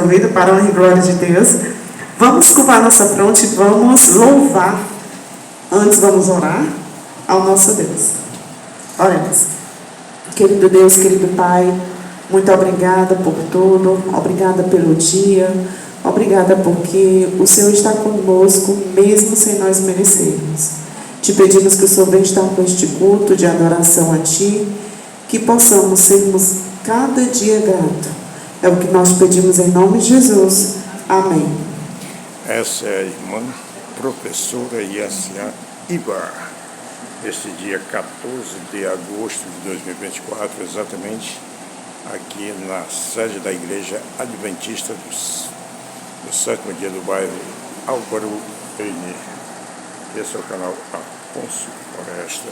desenvolvido para a honra e glória de Deus. Vamos curvar nossa fronte, vamos louvar. Antes vamos orar ao nosso Deus. Oremos. Querido Deus, querido Pai, muito obrigada por tudo, obrigada pelo dia, obrigada porque o Senhor está conosco, mesmo sem nós merecermos. Te pedimos que o Senhor venha estar com este culto de adoração a Ti, que possamos sermos cada dia grato. É o que nós pedimos em nome de Jesus. Amém. Essa é a irmã professora Yassia Ibar. Este dia 14 de agosto de 2024, exatamente aqui na sede da Igreja Adventista do sétimo dia do bairro Álvaro N. Esse é o canal Afonso Floresta.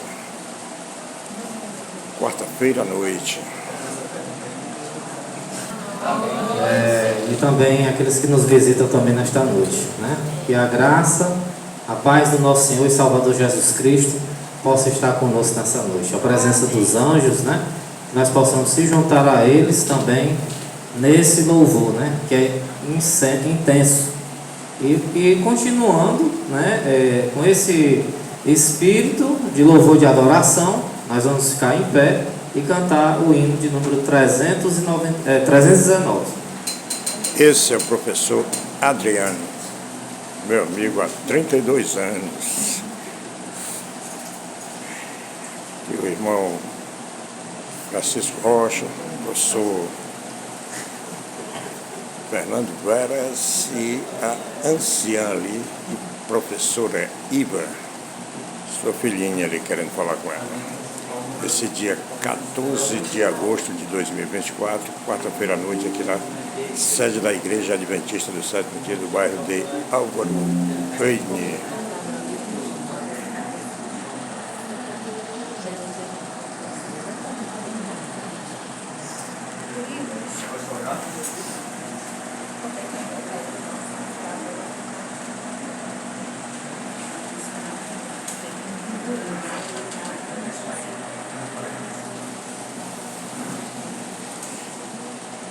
Quarta-feira à noite. E também aqueles que nos visitam também nesta noite, né? Que a graça, a paz do nosso Senhor e Salvador Jesus Cristo possa estar conosco nessa noite. A presença dos anjos, né? Que nós possamos se juntar a eles também nesse louvor, né? Que é intenso. E continuando, né? Com esse espírito de louvor de adoração, nós vamos ficar em pé e cantar o hino de número 319. Esse é o professor Adriano, meu amigo há 32 anos. E o irmão Francisco Rocha, o professor Fernando Veras e a anciã ali, professora Iva, sua filhinha ali querendo falar com ela. Esse dia 14 de agosto de 2024, quarta-feira à noite, aqui na sede da Igreja Adventista do sétimo dia do bairro de Álvaro N.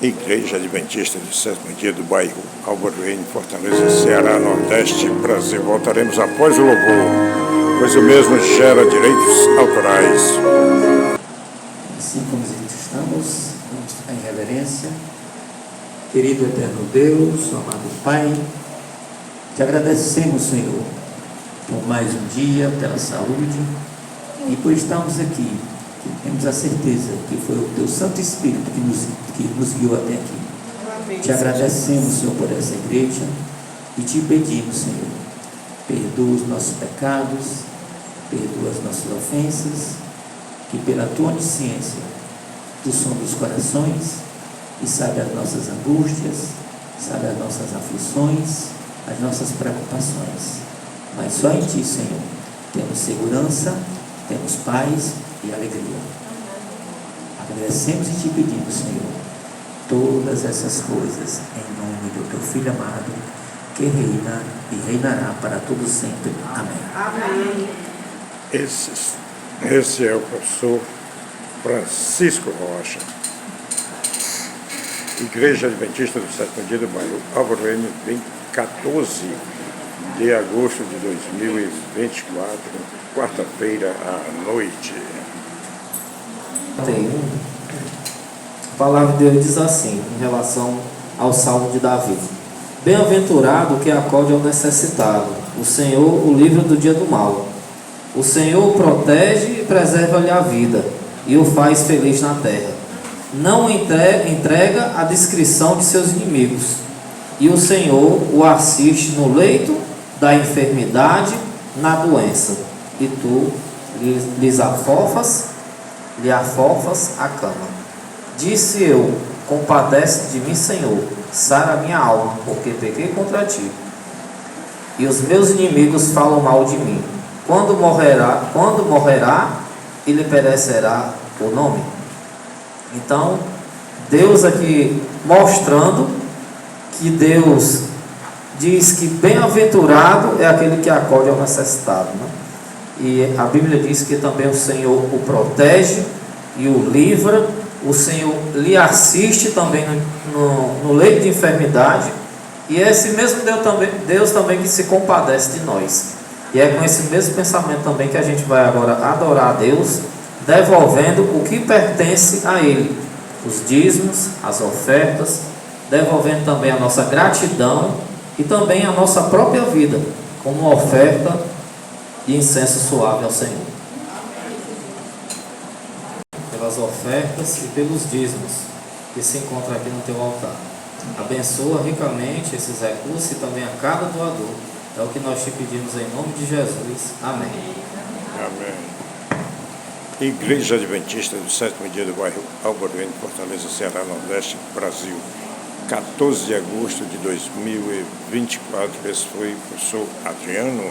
Igreja Adventista do sétimo dia do bairro Álvaro N, Fortaleza, Ceará, Nordeste, Brasil. Voltaremos após o louvor, pois o mesmo gera direitos autorais. Assim como estamos, vamos ficar em reverência. Querido eterno Deus, amado Pai, te agradecemos, Senhor, por mais um dia, pela saúde e por estarmos aqui. Temos a certeza que foi o Teu Santo Espírito que nos guiou até aqui. Te agradecemos, Senhor, por essa igreja e te pedimos, Senhor, perdoa os nossos pecados, perdoa as nossas ofensas, que pela Tua onisciência, Tu sondas os corações e sabe as nossas angústias, sabe as nossas aflições, as nossas preocupações. Mas só em Ti, Senhor, temos segurança, temos paz e alegria. Agradecemos e te pedimos, Senhor, todas essas coisas em nome do Teu Filho amado, que reina e reinará para todo sempre. Amém. Amém. Esse é o professor Francisco Rocha. Igreja Adventista do sétimo dia do bairro Álvaro N, 14 de agosto de 2024, quarta-feira à noite. A palavra de Deus diz assim, em relação ao Salmo de Davi: bem-aventurado que acode ao necessitado, o Senhor o livra do dia do mal. O Senhor o protege e preserva-lhe a vida, e o faz feliz na terra. Não entrega a discrição de seus inimigos, e o Senhor o assiste no leito da enfermidade, na doença, e tu lhe afofas a cama. Disse eu: compadece de mim, Senhor, sara a minha alma, porque pequei contra ti, e os meus inimigos falam mal de mim. Quando morrerá, ele perecerá o nome. Então, Deus aqui mostrando que Deus diz que bem-aventurado é aquele que acode ao necessitado, né? E a Bíblia diz que também o Senhor o protege e o livra o Senhor lhe assiste também no leito de enfermidade, e é esse mesmo Deus também que se compadece de nós. E é com esse mesmo pensamento também que a gente vai agora adorar a Deus, devolvendo o que pertence a Ele, os dízimos, as ofertas, devolvendo também a nossa gratidão e também a nossa própria vida, como uma oferta de incenso suave ao Senhor. Pelas ofertas e pelos dízimos que se encontram aqui no teu altar. Abençoa ricamente esses recursos e também a cada doador. É o que nós te pedimos em nome de Jesus. Amém. Amém. Igreja Adventista do Sétimo Dia do Bairro Álvaro N, Fortaleza, Ceará, Nordeste, Brasil. 14 de agosto de 2024. Esse foi o professor Adriano.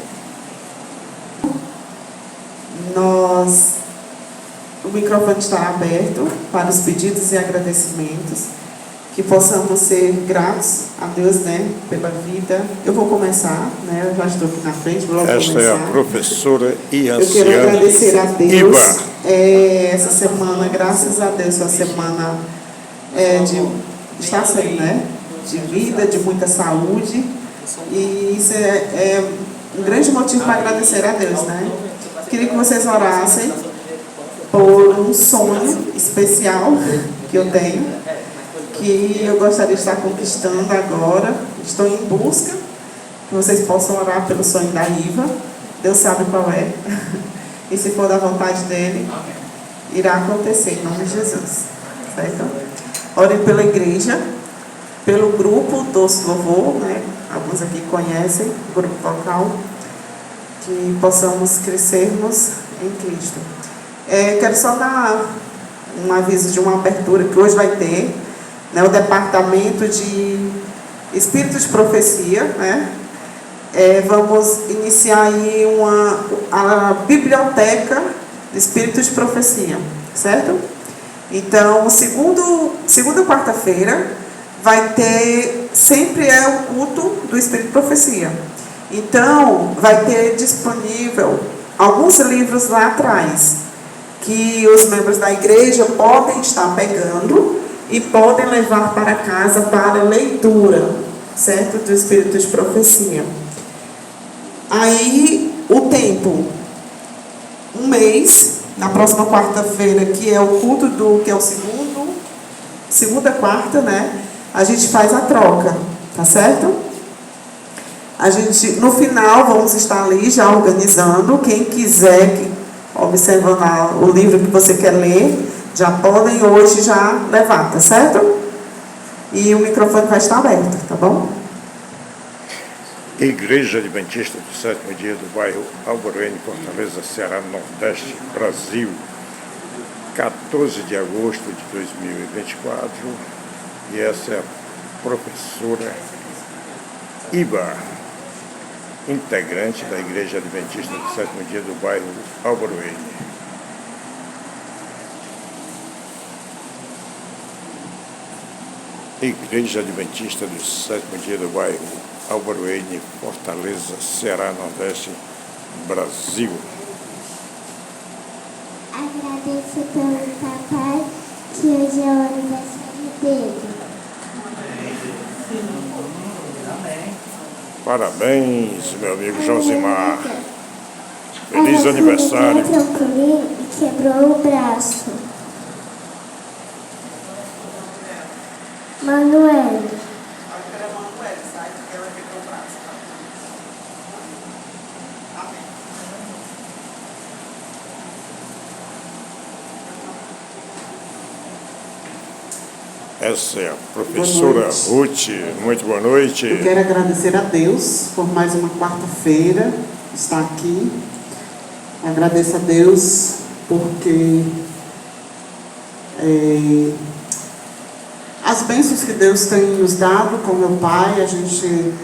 O microfone está aberto para os pedidos e agradecimentos. Que possamos ser gratos a Deus, né, pela vida. Eu vou começar, né, eu já estou aqui na frente, vou logo Esta começar. é a professora e Eu quero anciã agradecer a Deus. Iva. Essa semana, graças a Deus, foi a semana está sendo, né, de vida, de muita saúde. E isso é um grande motivo para agradecer a Deus, né. Queria que vocês orassem por um sonho especial que eu tenho, que eu gostaria de estar conquistando agora. Estou em busca, que vocês possam orar pelo sonho da Iva. Deus sabe qual é. E se for da vontade dele, irá acontecer, em nome de Jesus. Certo? Orem pela igreja, pelo grupo Doce Louvor, né? Alguns aqui conhecem o grupo vocal, que possamos crescermos em Cristo. Quero só dar um aviso de uma abertura que hoje vai ter, né, o departamento de Espírito de Profecia, né? Vamos iniciar aí a biblioteca de Espírito de Profecia, certo? Então, segunda quarta-feira vai ter, sempre é o culto do Espírito de Profecia. Então, vai ter disponível alguns livros lá atrás, que os membros da igreja podem estar pegando e podem levar para casa para leitura, certo? Do Espírito de Profecia. Aí, o tempo, um mês, na próxima quarta-feira, que é o culto que é o segunda quarta, né? A gente faz a troca, tá certo? A gente, no final, vamos estar ali já organizando. Quem quiser, observando o livro que você quer ler, já podem hoje já levar, tá certo? E o microfone vai estar aberto, tá bom? Igreja Adventista do Sétimo Dia do Bairro Álvaro N, Fortaleza, Ceará, Nordeste, Brasil. 14 de agosto de 2024. E essa é a professora Iva, integrante da Igreja Adventista do Sétimo Dia do Bairro Álvaro N. Igreja Adventista do Sétimo Dia do Bairro Álvaro N, Fortaleza, Ceará, Nordeste, Brasil. Agradeço pelo papai, que hoje é o aniversário dele. Parabéns, meu amigo Josimar. Feliz aniversário. Ela trampolim e quebrou o braço. Manuel. Essa é a professora Ruth. Muito boa noite. Eu quero agradecer a Deus por mais uma quarta-feira estar aqui. Agradeço a Deus porque as bênçãos que Deus tem nos dado com meu pai, a gente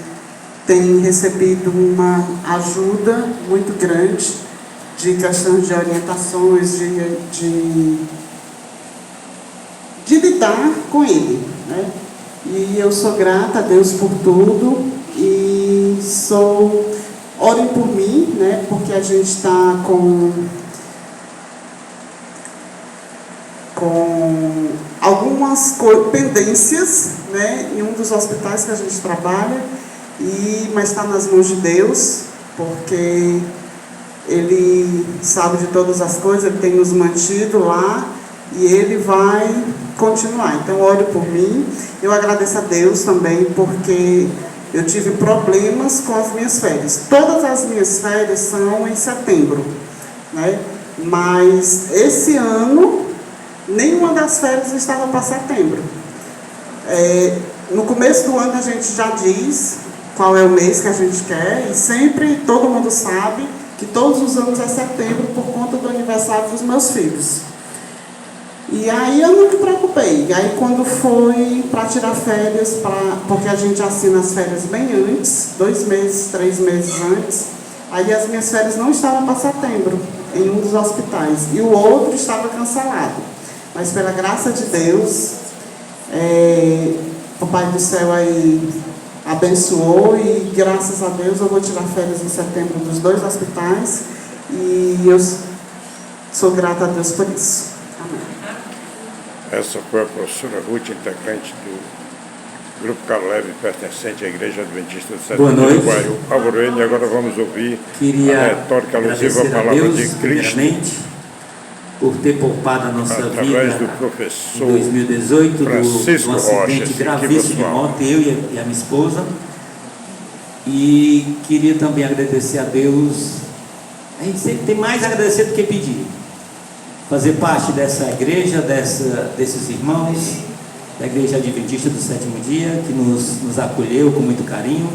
tem recebido uma ajuda muito grande de questões de orientações, de lidar com ele, né? E eu sou grata a Deus por tudo e orem por mim, né? Porque a gente está com com algumas pendências, né, em um dos hospitais que a gente trabalha, mas está nas mãos de Deus, porque Ele sabe de todas as coisas, Ele tem nos mantido lá e Ele vai continuar. Então, ore por mim. Eu agradeço a Deus também, porque eu tive problemas com as minhas férias. Todas as minhas férias são em setembro, né? Mas esse ano, nenhuma das férias estava para setembro. No começo do ano a gente já diz qual é o mês que a gente quer, e sempre todo mundo sabe que todos os anos é setembro por conta do aniversário dos meus filhos. E aí eu não me preocupei. E aí quando foi para tirar férias, porque a gente assina as férias bem antes, 2 meses, 3 meses antes, aí as minhas férias não estavam para setembro, em um dos hospitais, e o outro estava cancelado. Mas pela graça de Deus, o Pai do Céu aí abençoou, e graças a Deus eu vou tirar férias em setembro dos 2 hospitais, e eu sou grata a Deus por isso. Amém. Essa foi a professora Ruth, integrante do Grupo Caleb, pertencente à Igreja Adventista do Sétimo Dia do Bairro Alvorene. E agora vamos ouvir a retórica alusiva à palavra de Cristo, por ter poupado a nossa através vida do professor em 2018, Francisco do acidente Rocha, gravíssimo de moto, eu e a minha esposa. E queria também agradecer a Deus. A gente sempre tem mais a agradecer do que pedir. Fazer parte dessa igreja, desses irmãos, da Igreja Adventista do Sétimo Dia, que nos acolheu com muito carinho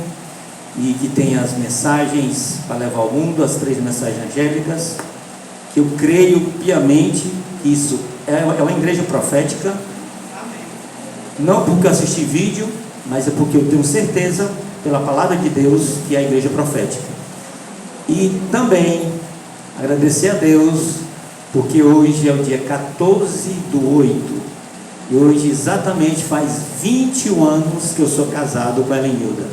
e que tem as mensagens para levar ao mundo, as 3 mensagens angélicas. Eu creio piamente que isso é uma igreja profética. Não porque eu assisti vídeo, mas é porque eu tenho certeza, pela palavra de Deus, que é a igreja profética. E também agradecer a Deus, porque hoje é o dia 14/8, e hoje exatamente faz 21 anos que eu sou casado com a Elenilda.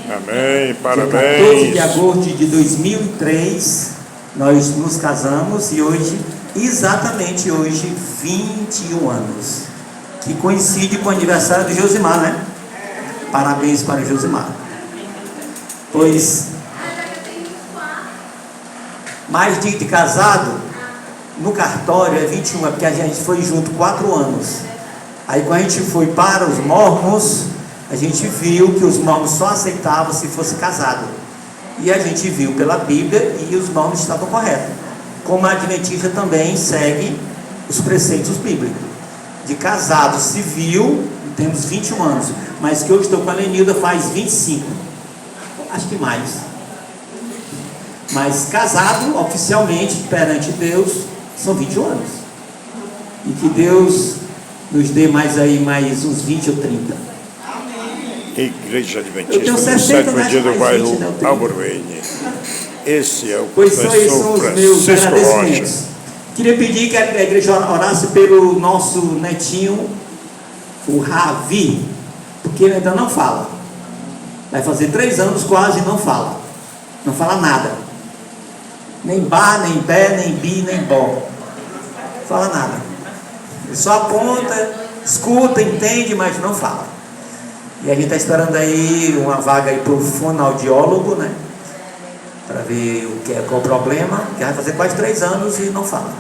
Amém, parabéns. Dia 14 de agosto de 2003, nós nos casamos, e hoje, exatamente hoje, 21 anos, que coincide com o aniversário do Josimar, né? Parabéns para o Josimar. Pois, mais dia de casado, no cartório é 21, é porque a gente foi junto 4 anos. Aí quando a gente foi para os mormons, a gente viu que os mormons só aceitavam se fosse casado. E a gente viu pela Bíblia e os mormons estavam corretos. Como a Adventista também segue os preceitos bíblicos. De casado civil, temos 21 anos. Mas que eu estou com a Lenilda faz 25. Acho que mais. Mas casado oficialmente perante Deus são 21 anos. E que Deus nos dê mais uns 20 ou 30. Igreja Adventista do Sétimo Dia do Bairro Alvorene. Esse é o professor professor Francisco Rocha. Queria pedir que a igreja orasse pelo nosso netinho, o Ravi, porque ele ainda não fala. Vai fazer 3 anos quase e não fala. Não fala nada. Nem bar, nem bé, nem bi, nem bom. Fala nada. Ele só aponta, escuta, entende, mas não fala. E a gente está esperando aí uma vaga aí para o fonoaudiólogo, né? Para ver qual o problema, que vai fazer quase 3 anos e não fala.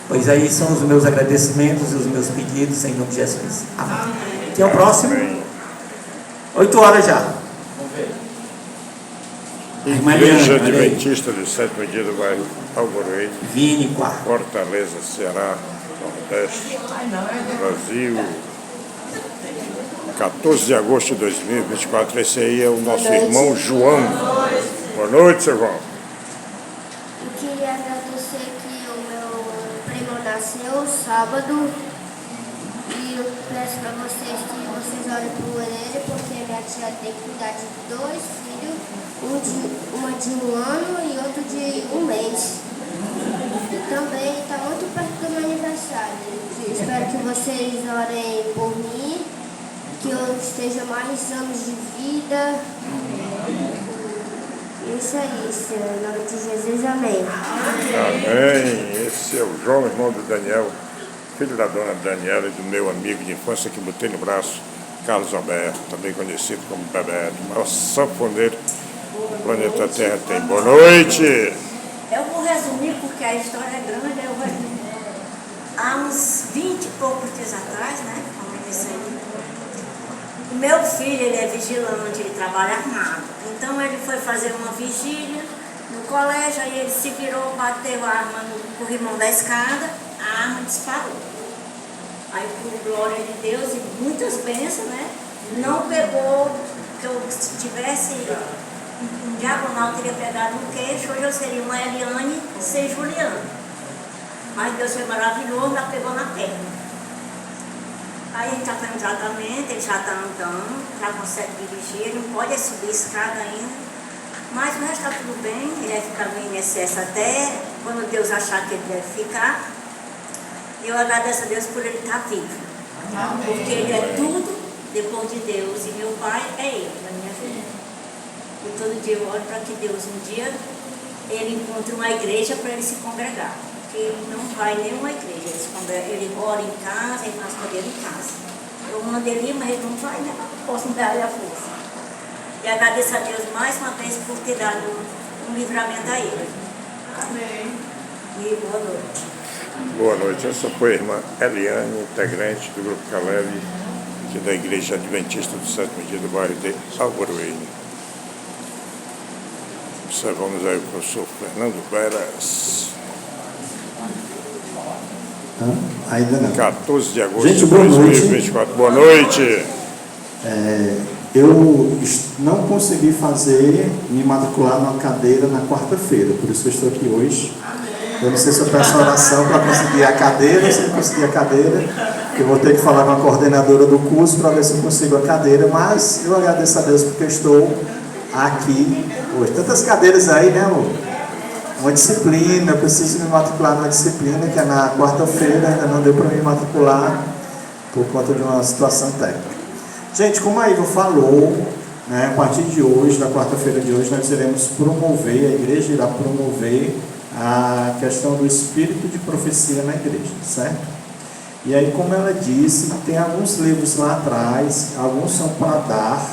Pois aí são os meus agradecimentos e os meus pedidos em nome de Jesus. Amém. Quem é o próximo? 8 horas já. Igreja Adventista do Sétimo Dia do Bairro Alvorene, Vini, Fortaleza, Ceará, Nordeste, Brasil. 14 de agosto de 2024. Esse aí é o nosso irmão João. Boa noite, seu João. Eu queria agradecer que o meu primo nasceu sábado, e eu peço para vocês que vocês orem por ele, porque minha tia tem que cuidar de 2 filhos, uma de 1 ano e outro de 1 mês. E também está muito perto do meu aniversário. Espero que vocês orem por mim, que eu esteja mais anos de vida. Isso é isso, em nome de Jesus, amém. Amém. Esse é o João, irmão do Daniel, filho da dona Daniela e do meu amigo de infância que botei no braço, Carlos Alberto, também conhecido como Bebeto, o maior sanfoneiro que o planeta Terra tem. Boa noite! Eu vou resumir porque a história é grande, eu resumo. Há uns 20 e poucos dias atrás, né, como eu disse aí, o meu filho, ele é vigilante, ele trabalha armado. Então ele foi fazer uma vigília no colégio, aí ele se virou, bateu a arma no corrimão da escada, a arma disparou. Aí, por glória de Deus e muitas bênçãos, né, não pegou, que eu se tivesse um diagonal, teria pegado no queixo, hoje eu seria uma Eliane sem Juliana. Mas Deus foi maravilhoso, ela pegou na perna. Aí a gente está fazendo tratamento, ele já está andando, já consegue dirigir, ele não pode subir escada ainda. Mas o resto está tudo bem, ele vai ficar no INSS até quando Deus achar que ele deve ficar. E eu agradeço a Deus por ele estar vivo. Porque ele é tudo depois de Deus. E meu pai é ele, na minha vida. E todo dia eu oro para que Deus um dia ele encontre uma igreja para ele se congregar. Porque ele não vai em nenhuma igreja. Ele ora em casa, ele faz poder em casa. Eu mando ele ir, mas ele não vai, né? Eu posso dar-lhe a força. E agradeço a Deus mais uma vez por ter dado um livramento a ele. Amém. E boa noite. Boa noite. Essa foi a irmã Eliane, integrante do Grupo Caleb, que é da Igreja Adventista do Sétimo Dia do bairro de Alvoroeiro. Observamos aí o professor Fernando Veras. Ainda não. 14 de agosto Gente, de boa 2024. Boa noite. Eu não consegui me matricular numa cadeira na quarta-feira, por isso que eu estou aqui hoje. Eu não sei se eu peço oração para conseguir a cadeira, se eu conseguir a cadeira, que eu vou ter que falar com a coordenadora do curso para ver se eu consigo a cadeira, mas eu agradeço a Deus porque eu estou aqui hoje. Tantas cadeiras aí, né, amor? Uma disciplina, eu preciso me matricular numa disciplina que é na quarta-feira, ainda não deu para me matricular por conta de uma situação técnica. Gente, como a Iva falou, né, a partir de hoje, da quarta-feira de hoje, nós iremos promover, a igreja irá promover a questão do espírito de profecia na igreja, certo? E aí, como ela disse, tem alguns livros lá atrás, alguns são para dar,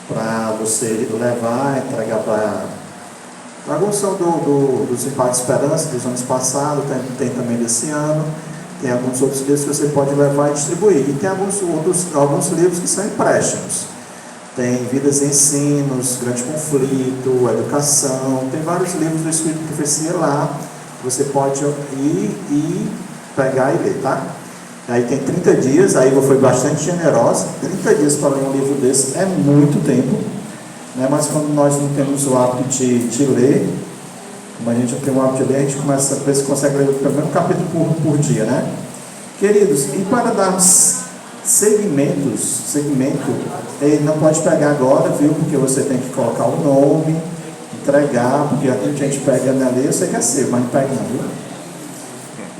para você levar, entregar para... Alguns são do Simpar de Esperança, dos anos passados, tem também desse ano, tem alguns outros livros que você pode levar e distribuir, e tem alguns livros que são empréstimos. Tem Vidas e Ensinos, Grande Conflito, Educação, tem vários livros do Espírito de Profecia lá, você pode ir e pegar e ler, tá? Aí tem 30 dias, a Iva foi bastante generosa, 30 dias para ler um livro desse é muito tempo, né? Mas quando nós não temos o hábito de ler, como a gente não tem o hábito de ler, a gente começa a ver se consegue ler pelo menos um capítulo por dia, né? Queridos, e para darmos segmento, ele não pode pegar agora, viu? Porque você tem que colocar o nome, entregar, porque a gente pega na lei, eu sei que é seu, mas não pega não, viu?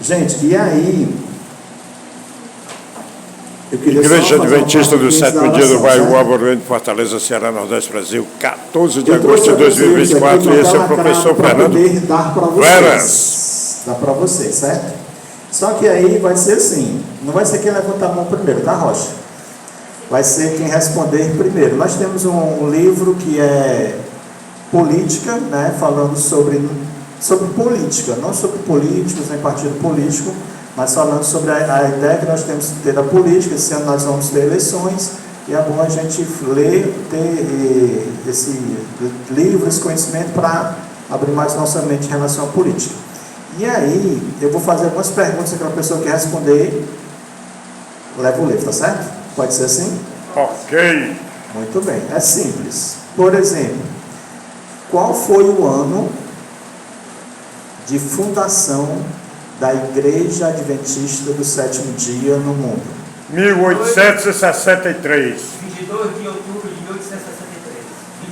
Gente, e aí, eu queria Igreja Adventista do Sétimo Dia do bairro Alvoroeiro, Fortaleza, Ceará, Nordeste, Brasil, 14 de agosto de 2024, e esse é o professor Fernando Veras. Dá para vocês, certo? Só que aí vai ser assim, não vai ser quem levantar a mão primeiro, tá, Rocha? Vai ser quem responder primeiro. Nós temos um livro que é política, né, falando sobre política, não sobre políticos, nem partido político, mas falando sobre a ideia que nós temos de ter da política. Esse ano nós vamos ter eleições, e é bom a gente ler, ter esse livro, esse conhecimento, para abrir mais nossa mente em relação à política. E aí, eu vou fazer algumas perguntas, aquela pessoa que responder, leva o livro, tá certo? Pode ser assim? Ok. Muito bem, é simples. Por exemplo, qual foi o ano de fundação da Igreja Adventista do Sétimo Dia no mundo? 1863. 22 de outubro de 1863.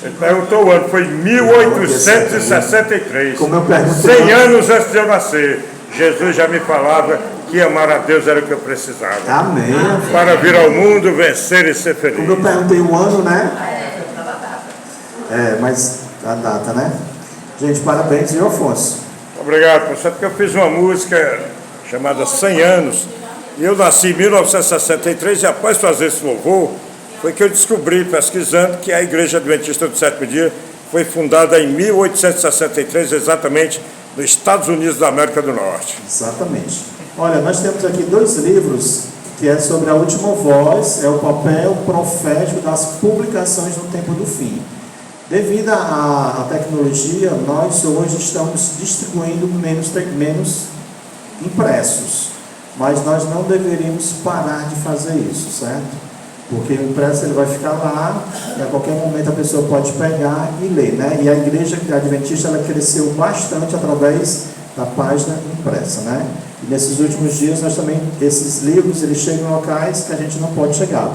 Ele perguntou o ano, foi 1863. Como eu perguntei, 100 anos antes de eu nascer, Jesus já me falava que amar a Deus era o que eu precisava. Amém. Para vir ao mundo, vencer e ser feliz. Como eu perguntei o ano, né? Mas a data, né? Gente, parabéns, viu, Afonso? Obrigado, professor, porque eu fiz uma música chamada 100 anos, e eu nasci em 1963, e após fazer esse louvor, foi que eu descobri, pesquisando, que a Igreja Adventista do Sétimo Dia foi fundada em 1863, exatamente nos Estados Unidos da América do Norte. Exatamente. Olha, nós temos aqui 2 livros, que é sobre a última voz, é o papel profético das publicações no tempo do fim. Devido à tecnologia, nós hoje estamos distribuindo menos impressos, mas nós não deveríamos parar de fazer isso, certo? Porque o impresso ele vai ficar lá e a qualquer momento a pessoa pode pegar e ler, né? E a Igreja Adventista ela cresceu bastante através da página impressa, né? E nesses últimos dias nós também, esses livros, eles chegam em locais que a gente não pode chegar.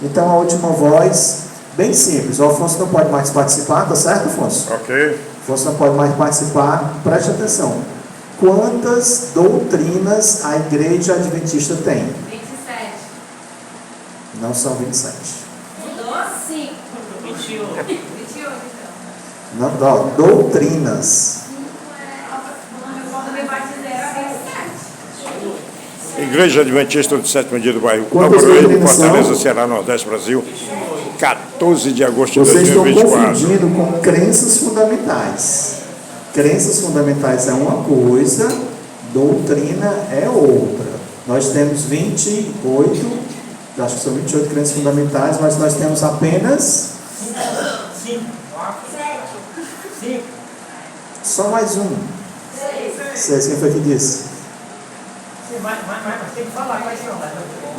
Então a última voz, bem simples, o Afonso não pode mais participar, tá certo, Afonso? Ok. Afonso não pode mais participar, preste atenção. Quantas doutrinas a Igreja Adventista tem? 27. Não são 27. Mudou? Sim. 21. 21, então. Não, não, doutrinas. Quando me batizei era 27. Igreja Adventista do Sétimo Dia do Bairro Quantas Alvoreiro, doutrinas Fortaleza, são? Ceará, Nordeste, Brasil, 14 de agosto de Vocês estão 2024. confundindo com crenças fundamentais. Crenças fundamentais é uma coisa, doutrina é outra. Nós temos 28, acho que são 28 crenças fundamentais, mas nós temos apenas 5. só mais um. 6. Quem foi que disse? Mas tem que falar quais são.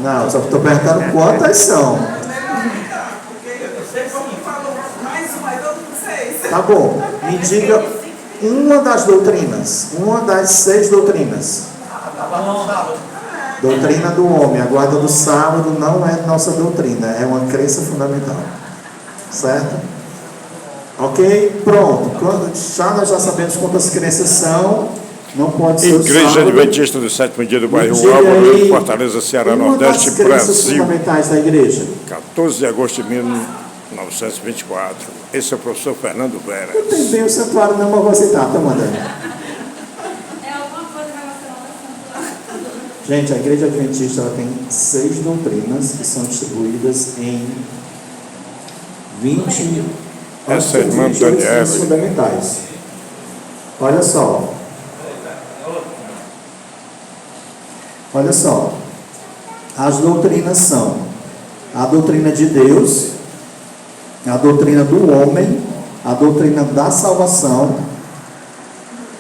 Não, só estou perguntando quantas são. Eu sei como falou. Mais um, aí todo mundo 6. Tá bom, me diga uma das doutrinas, uma das 6 doutrinas. Doutrina do homem, a guarda do sábado não é nossa doutrina, é uma crença fundamental. Certo? Ok? Pronto. Nós já sabemos quantas crenças são, não pode ser o Igreja sábado. Adventista do Sétimo Dia do Bairro Me diga Alvoreiro, aí Fortaleza, Ceará, uma Nordeste, das crenças Brasil, fundamentais da igreja. 14 de agosto de 1924. Esse é o professor Fernando Não Vera. tem bem o santuário não, mas vou citar, tá mandando. É alguma coisa relacionada ao santuário. Gente, a Igreja Adventista ela tem 6 doutrinas que são distribuídas em 20 Essa é a irmã 28 Daniela. crenças fundamentais. Olha só. Olha só. As doutrinas são a doutrina de Deus, a doutrina do homem, a doutrina da salvação,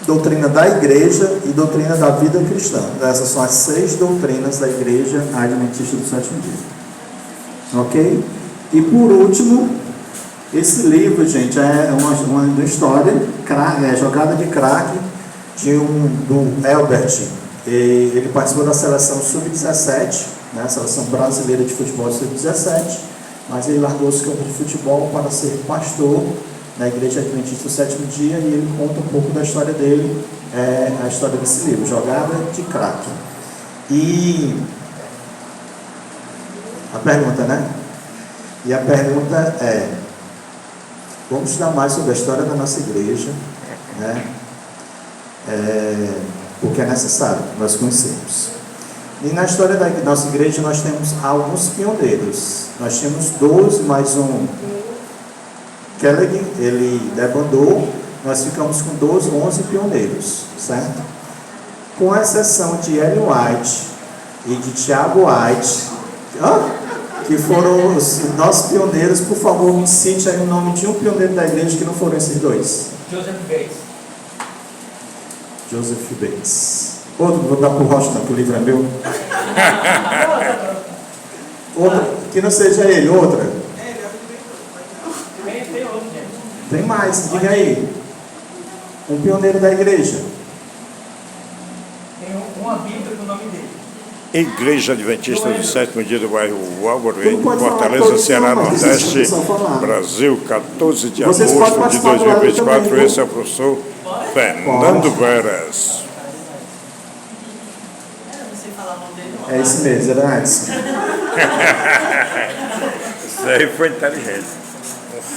doutrina da igreja e doutrina da vida cristã. Essas são as 6 doutrinas da Igreja Adventista do Sétimo Dia. Ok? E por último, esse livro, gente, é uma história, jogada de craque do Elbert. Ele participou da seleção Sub-17, né, a seleção brasileira de futebol Sub-17, mas ele largou os campos de futebol para ser pastor na Igreja Adventista do Sétimo Dia, e ele conta um pouco da história dele, a história desse livro, Jogada de Craque. E a pergunta, né? E a pergunta é: vamos estudar mais sobre a história da nossa igreja, né? Porque é necessário nós conhecermos. E na história da nossa igreja nós temos alguns pioneiros. Nós tínhamos 12 mais um Kelleg, ele debandou, nós ficamos com 11 pioneiros, certo? Com exceção de Ellen White e de Tiago White, que foram os nossos pioneiros. Por favor, me cite aí o nome de um pioneiro da igreja que não foram esses dois. Joseph Bates. Joseph Bates. Outro, vou dar para o Rocha, não, que o livro é meu. Outra, que não seja ele, outra. Tem outro, gente. Tem mais, diga aí. Um pioneiro da igreja. Tem uma Bíblia com o nome dele. Igreja Adventista do Sétimo Dia do Bairro Alvoreiro, Tu pode falar Fortaleza, todos, Ceará, não, mas Nordeste, deixa eu só falar. Brasil, 14 de Vocês podem agosto de participar do lado 2024. também, Esse é o professor Fernando Veras. É esse mesmo, era antes. Isso aí foi inteligente.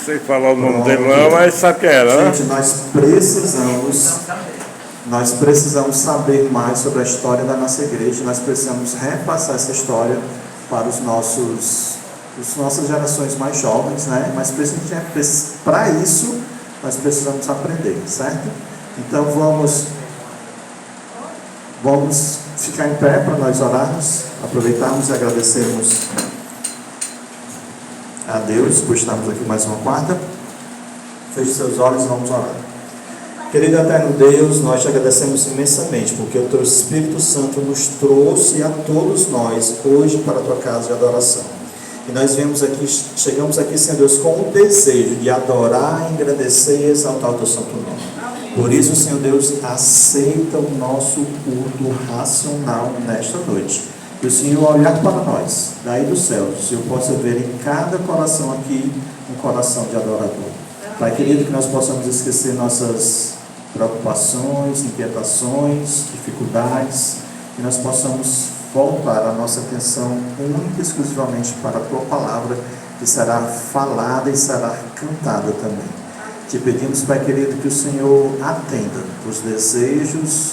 sei falar o nome dele não, mas sabe quem era, né? Gente, nós precisamos saber mais sobre a história da nossa igreja. Nós precisamos repassar essa história para as nossas gerações mais jovens, né? Mas para isso, nós precisamos aprender, certo? Então vamos ficar em pé para nós orarmos, aproveitarmos e agradecermos a Deus por estarmos aqui mais uma quarta. Feche seus olhos e vamos orar. Querido eterno Deus, nós te agradecemos imensamente porque o teu Espírito Santo nos trouxe a todos nós hoje para a tua casa de adoração. E nós chegamos aqui, Senhor Deus, com o desejo de adorar, engrandecer e exaltar o teu santo nome. Por isso, Senhor Deus, aceita o nosso culto racional nesta noite. Que o Senhor, ao olhar para nós, daí do céu, o Senhor possa ver em cada coração aqui um coração de adorador. Pai querido, que nós possamos esquecer nossas preocupações, inquietações, dificuldades, que nós possamos voltar a nossa atenção única e exclusivamente para a tua palavra, que será falada e será cantada também. Te pedimos, Pai querido, que o Senhor atenda os desejos,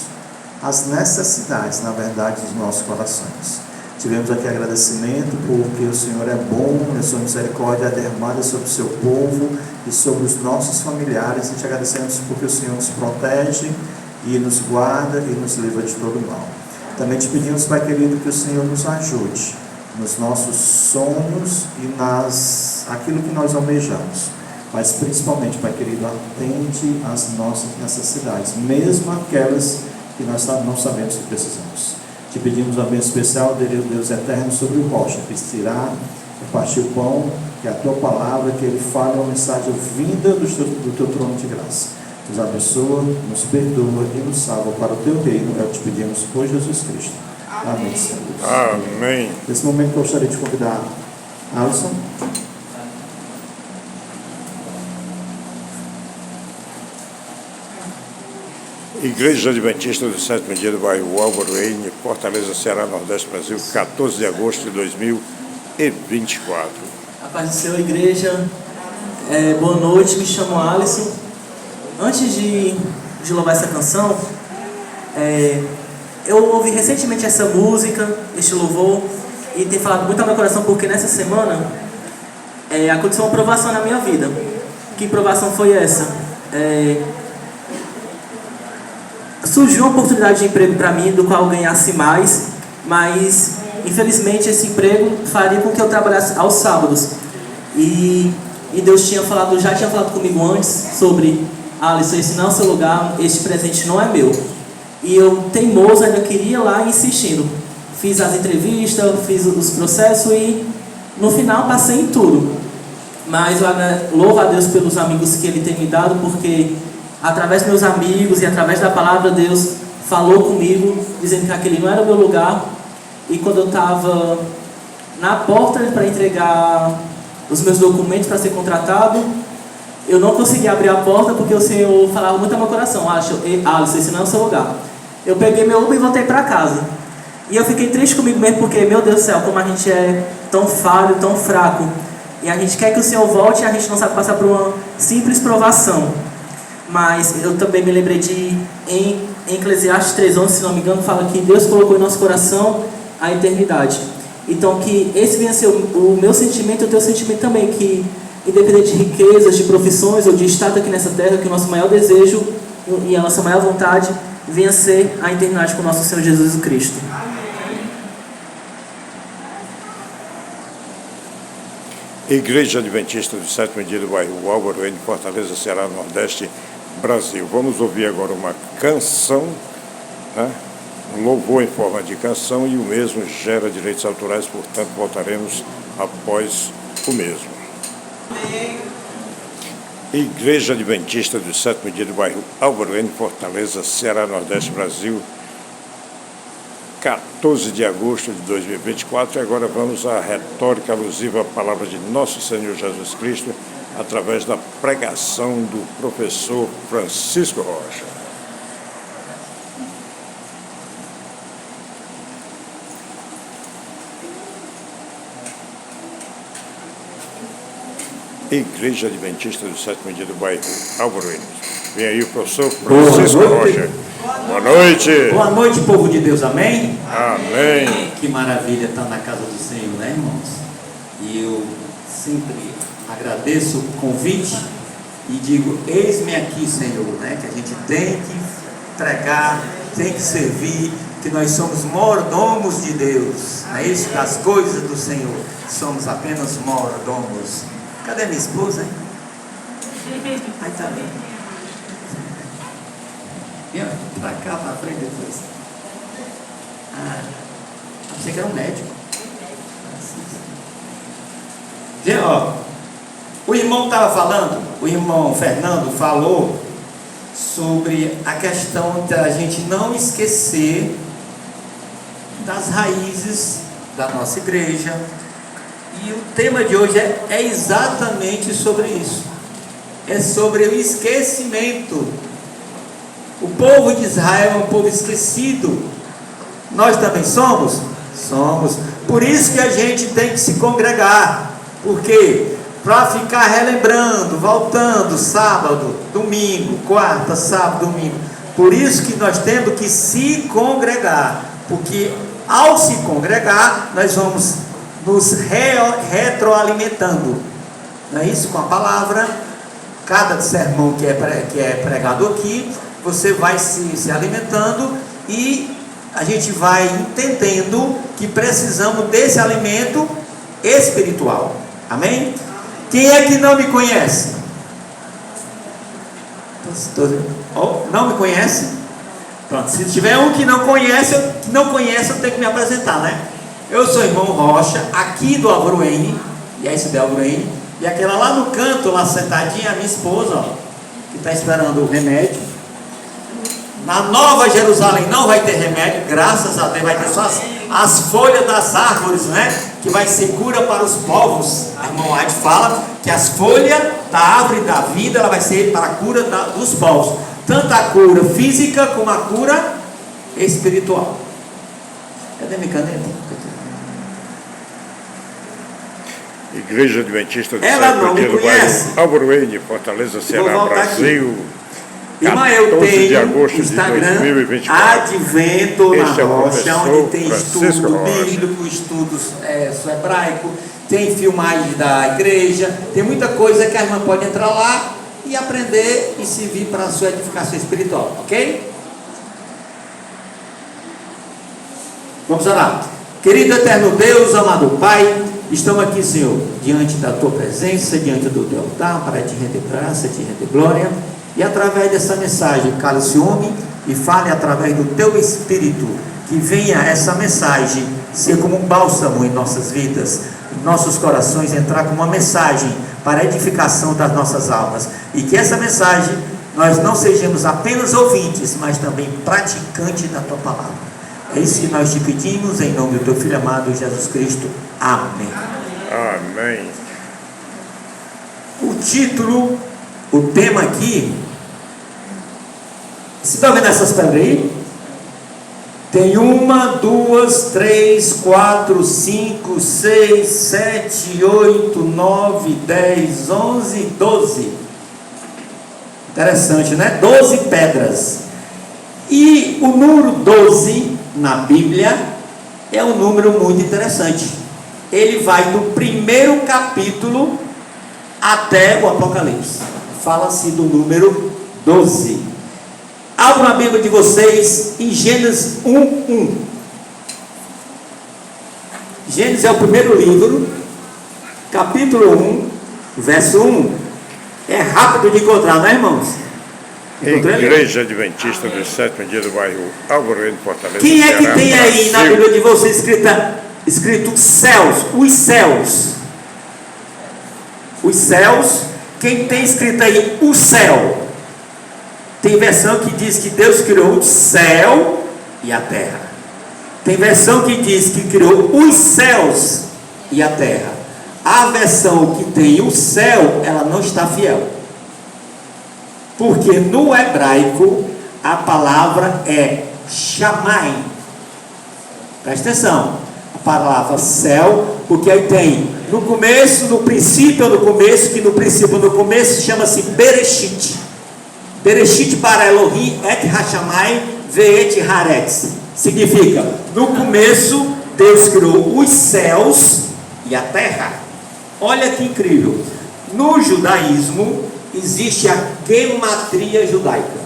as necessidades, na verdade, dos nossos corações. Tivemos aqui agradecimento porque o Senhor é bom, a sua misericórdia é derramada sobre o seu povo e sobre os nossos familiares, e te agradecemos porque o Senhor nos protege e nos guarda e nos livra de todo mal. Também te pedimos, Pai querido, que o Senhor nos ajude nos nossos sonhos e aquilo que nós almejamos, mas principalmente, Pai querido, atende às nossas necessidades, mesmo aquelas que nós não sabemos que precisamos. Te pedimos uma bênção especial, Deus eterno, sobre o Rocha, que irá partir o pão, que é a tua palavra, que ele fale uma mensagem vinda do teu trono de graça. Nos abençoa, nos perdoa e nos salva para o teu reino. É o que te pedimos por Jesus Cristo. Amém, Senhor. Amém. Nesse momento, eu gostaria de convidar Alisson. Igreja Adventista do Sétimo Dia do bairro Álvaro Reine, Fortaleza, Ceará, Nordeste, Brasil, 14 de agosto de 2024. A paz do Senhor, igreja. Boa noite, me chamo Alisson. Antes de louvar essa canção, eu ouvi recentemente essa música, este louvor, e tem falado muito ao meu coração porque nessa semana aconteceu uma provação na minha vida. Que provação foi essa? Surgiu uma oportunidade de emprego para mim, do qual eu ganhasse mais, mas infelizmente esse emprego faria com que eu trabalhasse aos sábados. E Deus já tinha falado comigo antes sobre: Alisson, esse não é o seu lugar, este presente não é meu. E eu, teimoso, ainda queria lá insistindo. Fiz as entrevistas, fiz os processos e no final passei em tudo. Mas eu louvo a Deus pelos amigos que Ele tem me dado, porque através dos meus amigos e através da palavra, Deus falou comigo, dizendo que aquele não era o meu lugar. E quando eu estava na porta para entregar os meus documentos para ser contratado, eu não conseguia abrir a porta porque o Senhor falava muito ao meu coração: Alisson, esse não é o seu lugar. Eu peguei meu Uber e voltei para casa. E eu fiquei triste comigo mesmo porque, meu Deus do céu, como a gente é tão falho, tão fraco. E a gente quer que o Senhor volte e a gente não sabe passar por uma simples provação. Mas eu também me lembrei em Eclesiastes 3:11, se não me engano, fala que Deus colocou em nosso coração a eternidade. Então que esse venha a ser o meu sentimento e o teu sentimento também, que independente de riquezas, de profissões ou de estar aqui nessa terra, que o nosso maior desejo e a nossa maior vontade venha a ser a eternidade com o nosso Senhor Jesus Cristo. Igreja Adventista do Sétimo Dia do bairro Álvaro Reine, Fortaleza, Ceará, Nordeste, Brasil. Vamos ouvir agora uma canção, né? Um louvor em forma de canção, e o mesmo gera direitos autorais, portanto voltaremos após o mesmo. Igreja Adventista do Sétimo Dia do bairro Álvaro Reine, Fortaleza, Ceará, Nordeste, Brasil, 14 de agosto de 2024. E agora vamos à retórica alusiva à palavra de nosso Senhor Jesus Cristo, através da pregação do professor Francisco Rocha. Igreja Adventista do Sétimo Dia do bairro Alvorões. Vem aí o professor Boa Francisco noite. Rocha. Boa noite. Boa noite, povo de Deus, amém? Amém. Que maravilha estar na casa do Senhor, né, irmãos? E eu sempre agradeço o convite e digo, eis-me aqui, Senhor, né? Que a gente tem que pregar, tem que servir, que nós somos mordomos de Deus, não é isso? Das coisas do Senhor, somos apenas mordomos. Cadê minha esposa, hein? Aí tá bem. Vem pra cá, pra frente depois. Pensei que era um médico. Gente, ó, o irmão estava falando, o irmão Fernando falou sobre a questão da gente não esquecer das raízes da nossa igreja. E o tema de hoje é exatamente sobre isso. É sobre o esquecimento. O povo de Israel é um povo esquecido. Nós também somos? Somos. Por isso que a gente tem que se congregar. Por quê? Para ficar relembrando, voltando, sábado, domingo, quarta, sábado, domingo. Por isso que nós temos que se congregar. Porque ao se congregar, nós vamos nos retroalimentando. Não é isso? Com a palavra. Cada sermão que é pregado aqui, você vai se alimentando e a gente vai entendendo que precisamos desse alimento espiritual. Amém? Quem é que não me conhece? Não me conhece? Pronto, se tiver um que não conhece, eu tenho que me apresentar, né? Eu sou o irmão Rocha, aqui do Alvorões, e é esse de Alvorões, e aquela lá no canto, lá sentadinha, a minha esposa, ó, que está esperando o remédio. Na Nova Jerusalém não vai ter remédio, graças a Deus, vai ter só as folhas das árvores, né? Que vai ser cura para os povos. A irmã White fala que as folhas da árvore da vida, ela vai ser para a cura dos povos. Tanto a cura física como a cura espiritual. Cadê minha caneta? Igreja Adventista do Ela não Sétimo Dia me do bairro conhece. Alvorões, Fortaleza, Ceará, Brasil. Irmã, eu 14 de tenho agosto de Instagram 2024. Advento na Este é o Rocha, professor onde tem Francisco estudo Rocha. bíblico, estudos hebraico, tem filmagem da igreja, tem muita coisa que a irmã pode entrar lá e aprender e servir para a sua edificação espiritual, ok? Vamos orar. Querido eterno Deus, amado Pai, estamos aqui, Senhor, diante da Tua presença, diante do Teu altar, para te render graça, te render glória. E através dessa mensagem, cale-se homem e fale através do Teu Espírito, que venha essa mensagem ser como um bálsamo em nossas vidas, em nossos corações, entrar como uma mensagem para a edificação das nossas almas. E que essa mensagem, nós não sejamos apenas ouvintes, mas também praticantes da Tua palavra. É isso que nós te pedimos, em nome do Teu Filho amado, Jesus Cristo. Amém. Amém. O título, o tema aqui, você está vendo essas pedras aí? Tem 1, 2, 3, 4, 5, 6, 7, 8, 9, 10, 11, 12. Interessante, né? 12 pedras. E o número 12 na Bíblia é um número muito interessante. Ele vai do primeiro capítulo até o Apocalipse. Fala-se do número 12. Abram a Bíblia de vocês em Gênesis 1:1. Gênesis é o primeiro livro, capítulo 1, verso 1. É rápido de encontrar, não é, irmãos? Igreja Adventista do Sétimo Dia do bairro Alvorões, Fortaleza, Quem é que Ceará, tem aí na Brasil. Bíblia de vocês escrito céus? Os céus. Os céus. Quem tem escrito aí o céu? Tem versão que diz que Deus criou o céu e a terra. Tem versão que diz que criou os céus e a terra. A versão que tem o céu, ela não está fiel. Porque no hebraico a palavra é Shamai. Presta atenção. A palavra céu, porque aí tem no começo, no princípio, no começo, que no princípio, no começo, chama-se Bereshit. Bereshit para Elohim et Hashamai veet haaretz. Significa, no começo, Deus criou os céus e a terra. Olha que incrível. No judaísmo, existe a gematria judaica.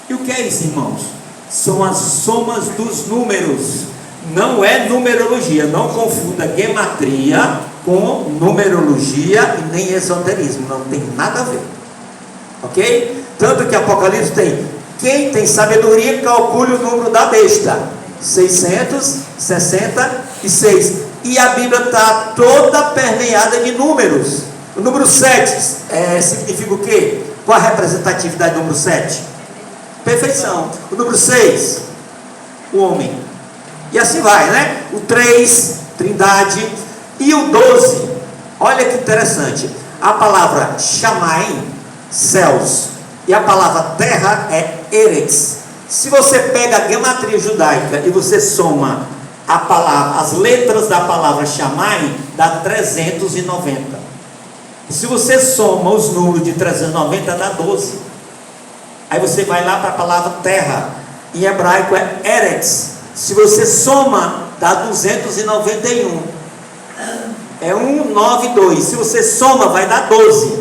E o que é isso, irmãos? São as somas dos números. Não é numerologia. Não confunda gematria com numerologia e nem esoterismo. Não tem nada a ver. Ok? Tanto que Apocalipse tem: quem tem sabedoria, calcule o número da besta. 666. E a Bíblia está toda permeada de números. O número 7 significa o quê? Qual a representatividade do número 7? Perfeição. O número 6, o homem. E assim vai, né? O 3, trindade. E o 12, olha que interessante. A palavra Shamayim, céus, e a palavra terra é Eretz. Se você pega a gematria judaica e você soma as letras da palavra Shamayim, dá 390. Se você soma os números de 390, dá 12. Aí você vai lá para a palavra terra, em hebraico é Eretz. Se você soma, dá 291. É 192. Se você soma, vai dar 12.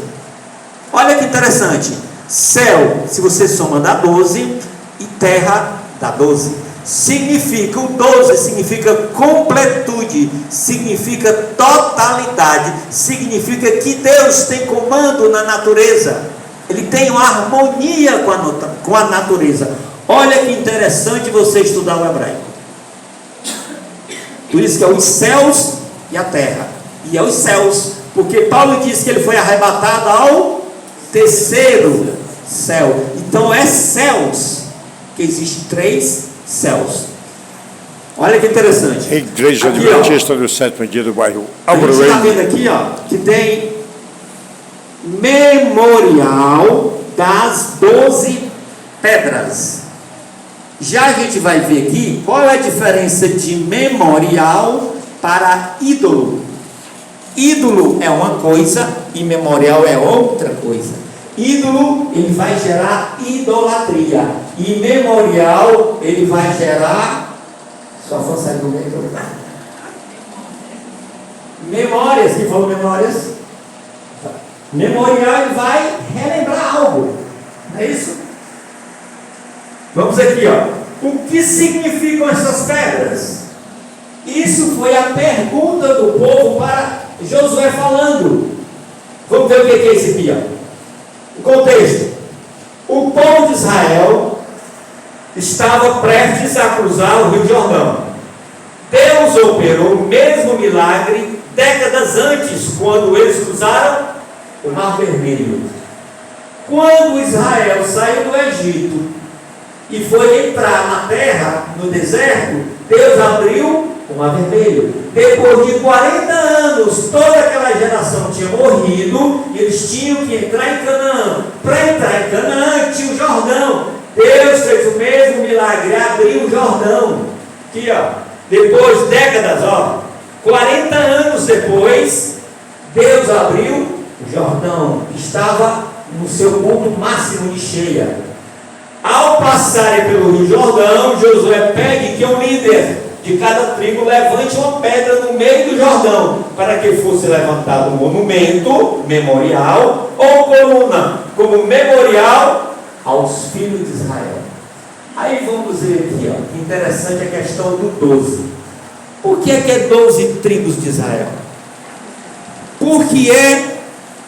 Olha que interessante. Céu, se você soma, dá 12. E terra, dá 12. Significa, o 12 significa completude, significa totalidade, significa que Deus tem comando na natureza. Ele tem uma harmonia com a natureza. Olha que interessante você estudar o hebraico. Por isso que é os céus e a terra. E é os céus, porque Paulo diz que ele foi arrebatado ao terceiro céu. Então é céus, que existem 3 céus. Olha que interessante. Igreja aqui, Adventista do Sétimo Dia do bairro a gente Alvorada. está vendo aqui, que tem memorial das 12 pedras. Já a gente vai ver aqui qual é a diferença de memorial para ídolo. Ídolo é uma coisa e memorial é outra coisa. Ídolo, ele vai gerar idolatria. E memorial, ele vai gerar... Só força aí do meio que eu falo. Memórias, quem falou memórias? Memorial, ele vai relembrar algo. Não é isso? Vamos aqui, O que significam essas pedras? Isso foi a pergunta do povo para Josué falando. Vamos ver o que é isso aqui, O contexto: o povo de Israel estava prestes a cruzar o Rio Jordão. Deus operou o mesmo milagre décadas antes, quando eles cruzaram o Mar Vermelho. Quando Israel saiu do Egito e foi entrar na terra, no deserto, Deus abriu o Mar Vermelho. Depois de 40 anos, toda aquela geração tinha morrido e eles tinham que entrar em Canaã. Para entrar em Canaã tinha o Jordão. Deus fez o mesmo milagre, abriu o Jordão. Aqui, depois de décadas, 40 anos depois, Deus abriu o Jordão, que estava no seu ponto máximo de cheia. Ao passarem pelo Rio Jordão, Josué pede que um líder de cada tribo levante uma pedra no meio do Jordão, para que fosse levantado um monumento memorial ou coluna, como memorial aos filhos de Israel. Aí vamos ver aqui, que interessante a questão do 12. Por que é 12 tribos de Israel? Por que é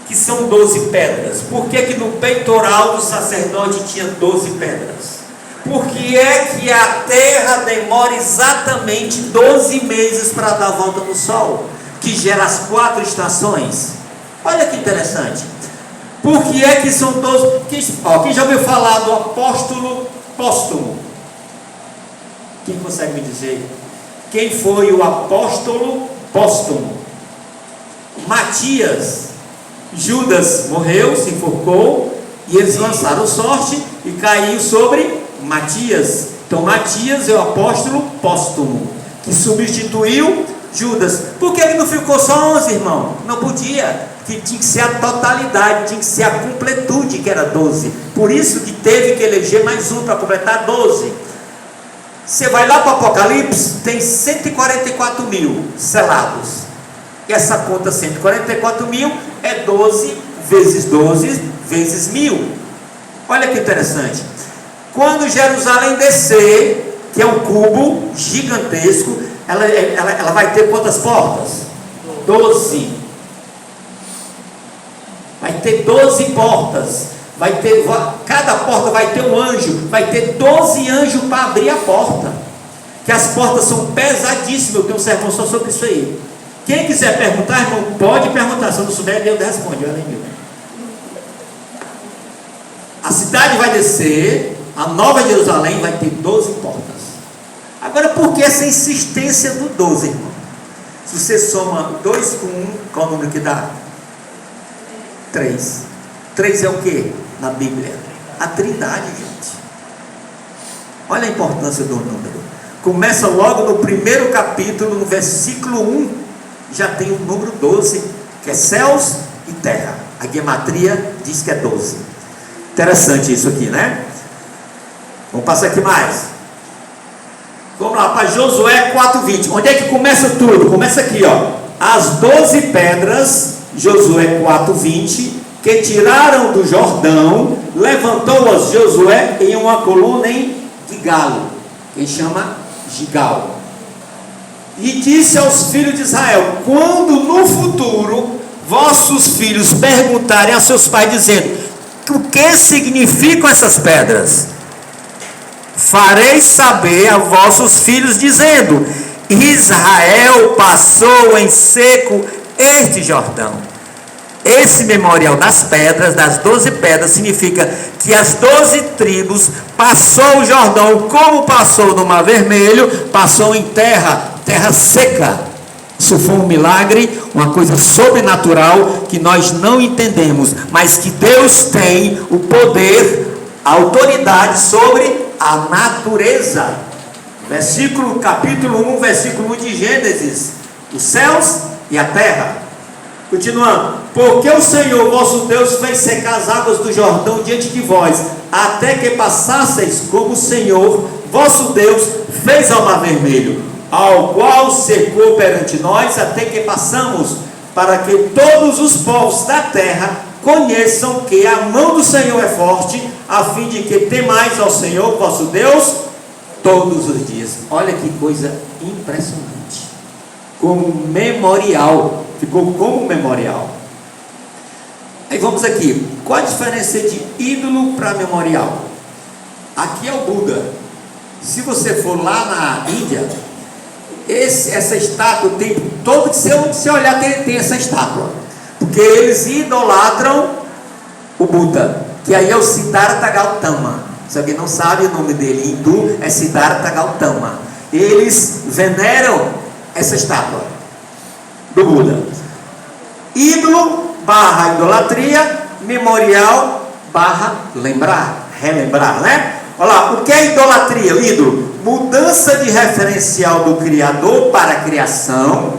que são 12 pedras? Por que no peitoral do sacerdote tinha 12 pedras? Por que é que a terra demora exatamente 12 meses para dar a volta no sol, que gera as 4 estações? Olha que interessante. Por que é que são 12? Quem já ouviu falar do apóstolo póstumo? Quem consegue me dizer quem foi o apóstolo póstumo? Matias. Judas morreu, se enforcou, e eles lançaram sorte e caiu sobre Matias. Então Matias é o apóstolo póstumo, que substituiu Judas. Por que ele não ficou só 11, irmão? Não podia, que tinha que ser a totalidade, tinha que ser a completude, que era 12. Por isso que teve que eleger mais um para completar 12. Você vai lá para o Apocalipse, tem 144 mil selados. E essa conta 144 mil é 12 vezes 12 vezes 1000. Olha que interessante. Quando Jerusalém descer, que é um cubo gigantesco, ela vai ter quantas portas? 12. Vai ter 12 portas. Cada porta vai ter um anjo. Vai ter 12 anjos para abrir a porta. Que as portas são pesadíssimas. Eu tenho um sermão só sobre isso aí. Quem quiser perguntar, irmão, pode perguntar. Se eu não souber, Deus responde. Olha aí. A cidade vai descer, a Nova Jerusalém vai ter 12 portas. Agora, por que essa insistência do 12, irmão? Se você soma 2 com 1, qual o número que dá? 3. 3 é o que na Bíblia? A Trindade, gente. Olha a importância do número. Começa logo no primeiro capítulo, no versículo 1. Já tem o número 12, que é céus e terra. A gematria diz que é 12. Interessante isso aqui, né? Vamos passar aqui mais. Vamos lá para Josué 4:20. Onde é que começa tudo? Começa aqui, ó. As 12 pedras, Josué 4:20, que tiraram do Jordão, levantou-as Josué em uma coluna em Gigalo, que chama Gigal. E disse aos filhos de Israel: quando no futuro vossos filhos perguntarem a seus pais, dizendo: o que significam essas pedras? Fareis saber a vossos filhos, dizendo: Israel passou em seco este Jordão. Esse memorial das pedras, das 12 pedras, significa que as 12 tribos passou o Jordão, como passou no Mar Vermelho, passou em terra seca. Isso foi um milagre, uma coisa sobrenatural que nós não entendemos, mas que Deus tem o poder, a autoridade sobre a natureza. Capítulo 1, versículo 1 de Gênesis: os céus e a terra. Continuando: porque o Senhor vosso Deus fez secar as águas do Jordão diante de vós, até que passasseis, como o Senhor vosso Deus fez ao Mar Vermelho, ao qual secou perante nós, até que passamos, para que todos os povos da terra conheçam que a mão do Senhor é forte, a fim de que temais ao Senhor vosso Deus todos os dias. Olha que coisa impressionante. Como memorial, ficou como memorial. Aí vamos aqui. Qual a diferença de ídolo para memorial? Aqui é o Buda. Se você for lá na Índia, essa estátua tem todo, se você olhar, tem essa estátua, porque eles idolatram o Buda, que aí é o Siddhartha Gautama. Se alguém não sabe o nome dele em hindu, é Siddhartha Gautama. Eles veneram essa estátua do Buda. Ídolo / idolatria, memorial / lembrar, relembrar, né? Olha lá, o que é idolatria, o ídolo? Mudança de referencial do Criador para a criação,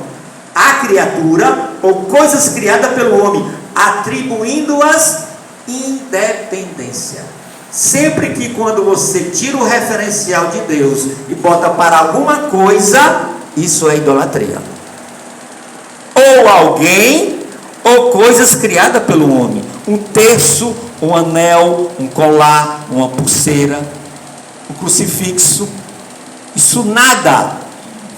a criatura ou coisas criadas pelo homem, atribuindo-as independência. Sempre que quando você tira o referencial de Deus e bota para alguma coisa, isso é idolatria. Ou alguém, ou coisas criadas pelo homem. Um terço, um anel, um colar, uma pulseira, um crucifixo. Isso nada,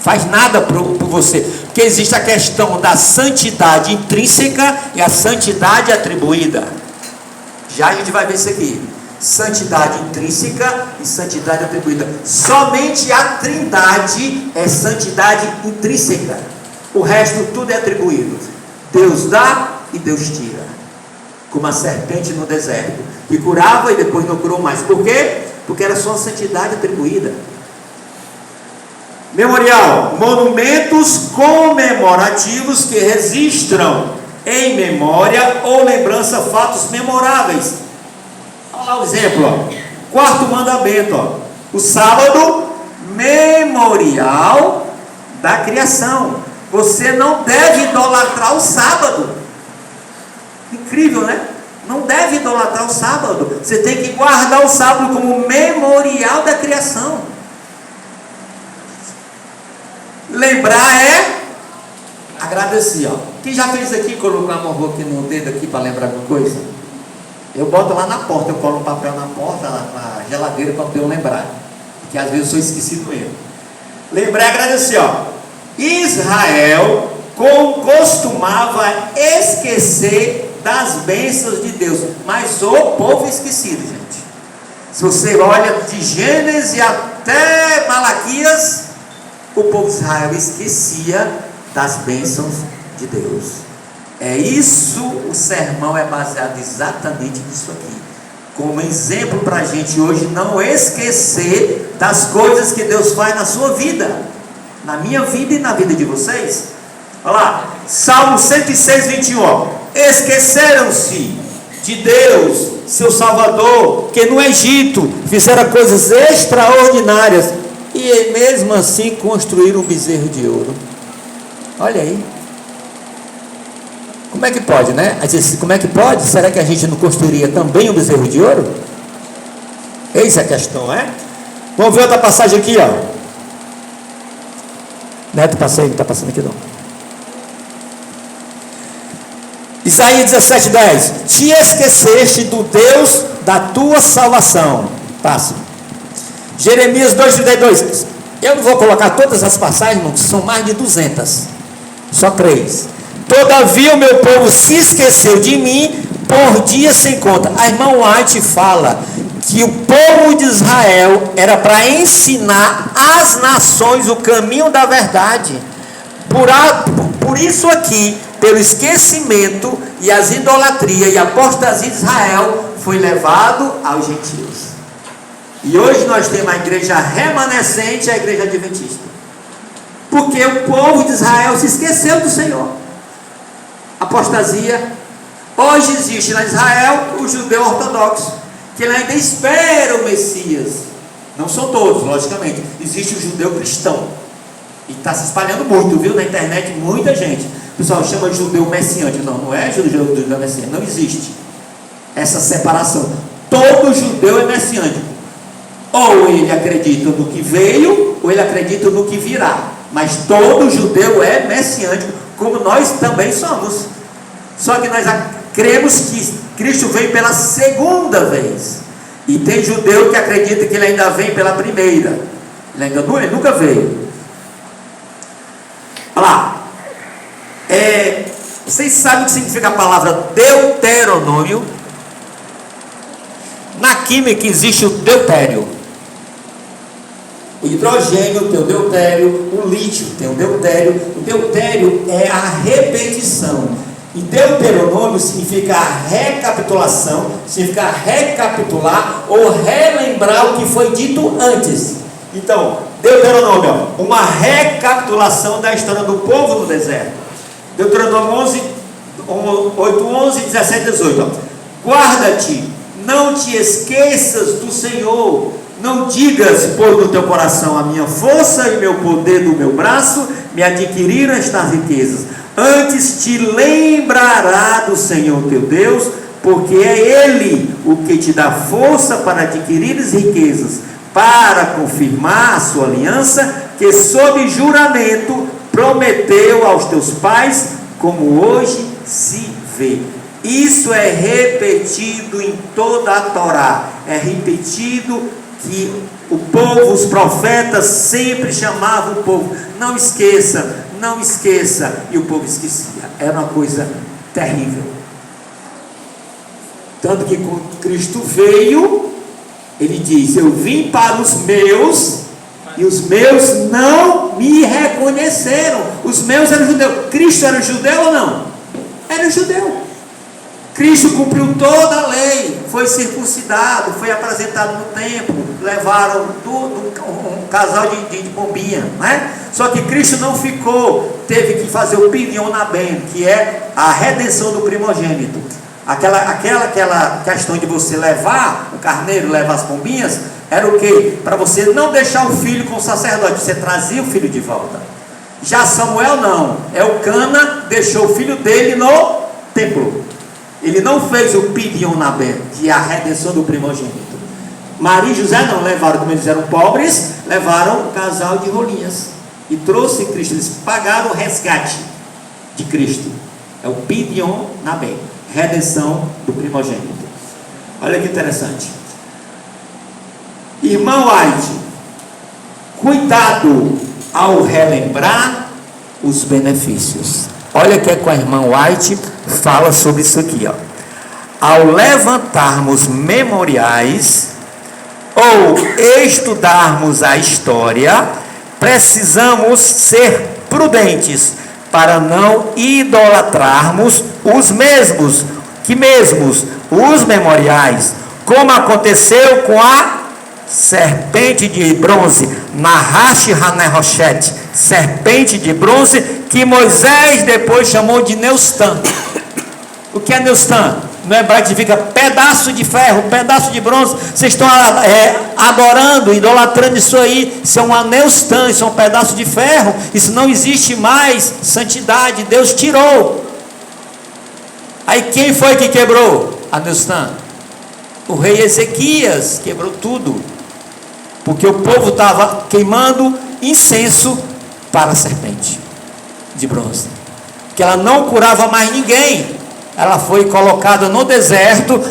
faz nada por você. Porque existe a questão da santidade intrínseca e a santidade atribuída. Já a gente vai ver isso aqui. Santidade intrínseca e santidade atribuída. Somente a Trindade é santidade intrínseca. O resto tudo é atribuído. Deus dá e Deus tira. Como a serpente no deserto, que curava e depois não curou mais. Por quê? Porque era só a santidade atribuída. Memorial: monumentos comemorativos que registram em memória ou lembrança fatos memoráveis. Olha lá o exemplo, ó. Quarto mandamento, ó. O sábado, memorial da criação. Você não deve idolatrar o sábado. Incrível, né? Não deve idolatrar o sábado. Você tem que guardar o sábado como memorial da criação. Lembrar é agradecer, ó. Quem já fez aqui, colocar uma mão aqui no dedo aqui para lembrar alguma coisa? Eu boto lá na porta, eu colo um papel na porta, na geladeira, para eu lembrar. Porque às vezes eu sou esquecido mesmo. Lembrar e agradecer, ó. Israel costumava esquecer das bênçãos de Deus, mas o povo esquecido, gente. Se você olha de Gênesis até Malaquias, o povo de Israel esquecia das bênçãos de Deus. É isso, o sermão é baseado exatamente nisso aqui, como exemplo para a gente hoje não esquecer das coisas que Deus faz na sua vida, na minha vida e na vida de vocês. Olha lá, Salmo 106, 21, ó. Esqueceram-se de Deus, seu Salvador, que no Egito fizeram coisas extraordinárias, e mesmo assim construíram um bezerro de ouro. Olha aí. Como é que pode, né? Como é que pode? Será que a gente não construiria também um bezerro de ouro? Eis a questão, é? Vamos ver outra passagem aqui, ó. Neto, passei, não está passando aqui não. Isaías 17, 10. Te esqueceste do Deus da tua salvação. Passa. Jeremias 2, 32. Eu não vou colocar todas as passagens, não, são mais de 200. Só 3. Todavia o meu povo se esqueceu de mim por dias sem conta. A irmã White fala que o povo de Israel era para ensinar às nações o caminho da verdade. Por isso aqui, pelo esquecimento e as idolatrias e a apostasia de Israel, foi levado aos gentios. E hoje nós temos a igreja remanescente e a igreja adventista. Porque o povo de Israel se esqueceu do Senhor. Apostasia. Hoje existe na Israel o judeu ortodoxo, que ele ainda espera o Messias. Não são todos, logicamente. Existe o judeu cristão. E está se espalhando muito, viu? Na internet, muita gente. O pessoal chama de judeu messiânico. Não, não é judeu messiânico. Não existe essa separação. Todo judeu é messiânico. Ou ele acredita no que veio, ou ele acredita no que virá. Mas todo judeu é messiânico, como nós também somos. Só que nós cremos que Cristo veio pela segunda vez. E tem judeu que acredita que ele ainda vem pela primeira. Ele nunca veio. Olha lá. Vocês sabem o que significa a palavra deuteronômio? Na química existe o deutério. O hidrogênio tem o deutério, o lítio tem o deutério. O deutério é a repetição. E deuteronômio significa a recapitulação, significa recapitular ou relembrar o que foi dito antes. Então, Deuteronômio, uma recapitulação da história do povo no deserto. Deuteronômio 8, 11, 17, 18. Guarda-te, não te esqueças do Senhor. Não digas, pois no teu coração, a minha força e meu poder do meu braço me adquiriram estas riquezas. Antes te lembrará do Senhor teu Deus, porque é Ele o que te dá força para adquirir as riquezas, para confirmar a sua aliança, que sob juramento prometeu aos teus pais, como hoje se vê. Isso é repetido em toda a Torá. É repetido que o povo, os profetas sempre chamavam o povo, não esqueça, não esqueça, e o povo esquecia. Era uma coisa terrível. Tanto que quando Cristo veio, ele diz: eu vim para os meus, e os meus não me reconheceram. Os meus eram judeus. Cristo era judeu ou não? Era judeu. Cristo cumpriu toda a lei, foi circuncidado, foi apresentado no templo, levaram um casal de pombinha, né? Só que Cristo não ficou, teve que fazer o pinion na ben, que é a redenção do primogênito. Aquela questão de você levar o carneiro, levar as pombinhas, era o quê? Para você não deixar o filho com o sacerdote, você trazia o filho de volta. Já Samuel não. Elcana deixou o filho dele no templo. Ele não fez o Pidyon Nabé, que é a redenção do primogênito. Maria e José não levaram, como eles eram pobres, levaram um casal de rolinhas. E trouxe Cristo. Eles pagaram o resgate de Cristo. É o Pidyon Nabé, redenção do primogênito. Olha que interessante. Irmão White, cuidado ao relembrar os benefícios. Olha o que a irmã White fala sobre isso aqui, ó. Ao levantarmos memoriais ou estudarmos a história, precisamos ser prudentes para não idolatrarmos os memoriais, como aconteceu com a serpente de bronze, Nahash Haneroshet, serpente de bronze, que Moisés depois chamou de Neustã. O que é Neustã? No hebraico significa pedaço de ferro, pedaço de bronze. Vocês estão adorando, idolatrando isso aí. Isso é uma Neustã, isso é um pedaço de ferro. Isso não existe mais santidade, Deus tirou. Aí quem foi que quebrou a Neustã? O rei Ezequias quebrou tudo, porque o povo estava queimando incenso para a serpente de bronze, que ela não curava mais ninguém. Ela foi colocada no deserto,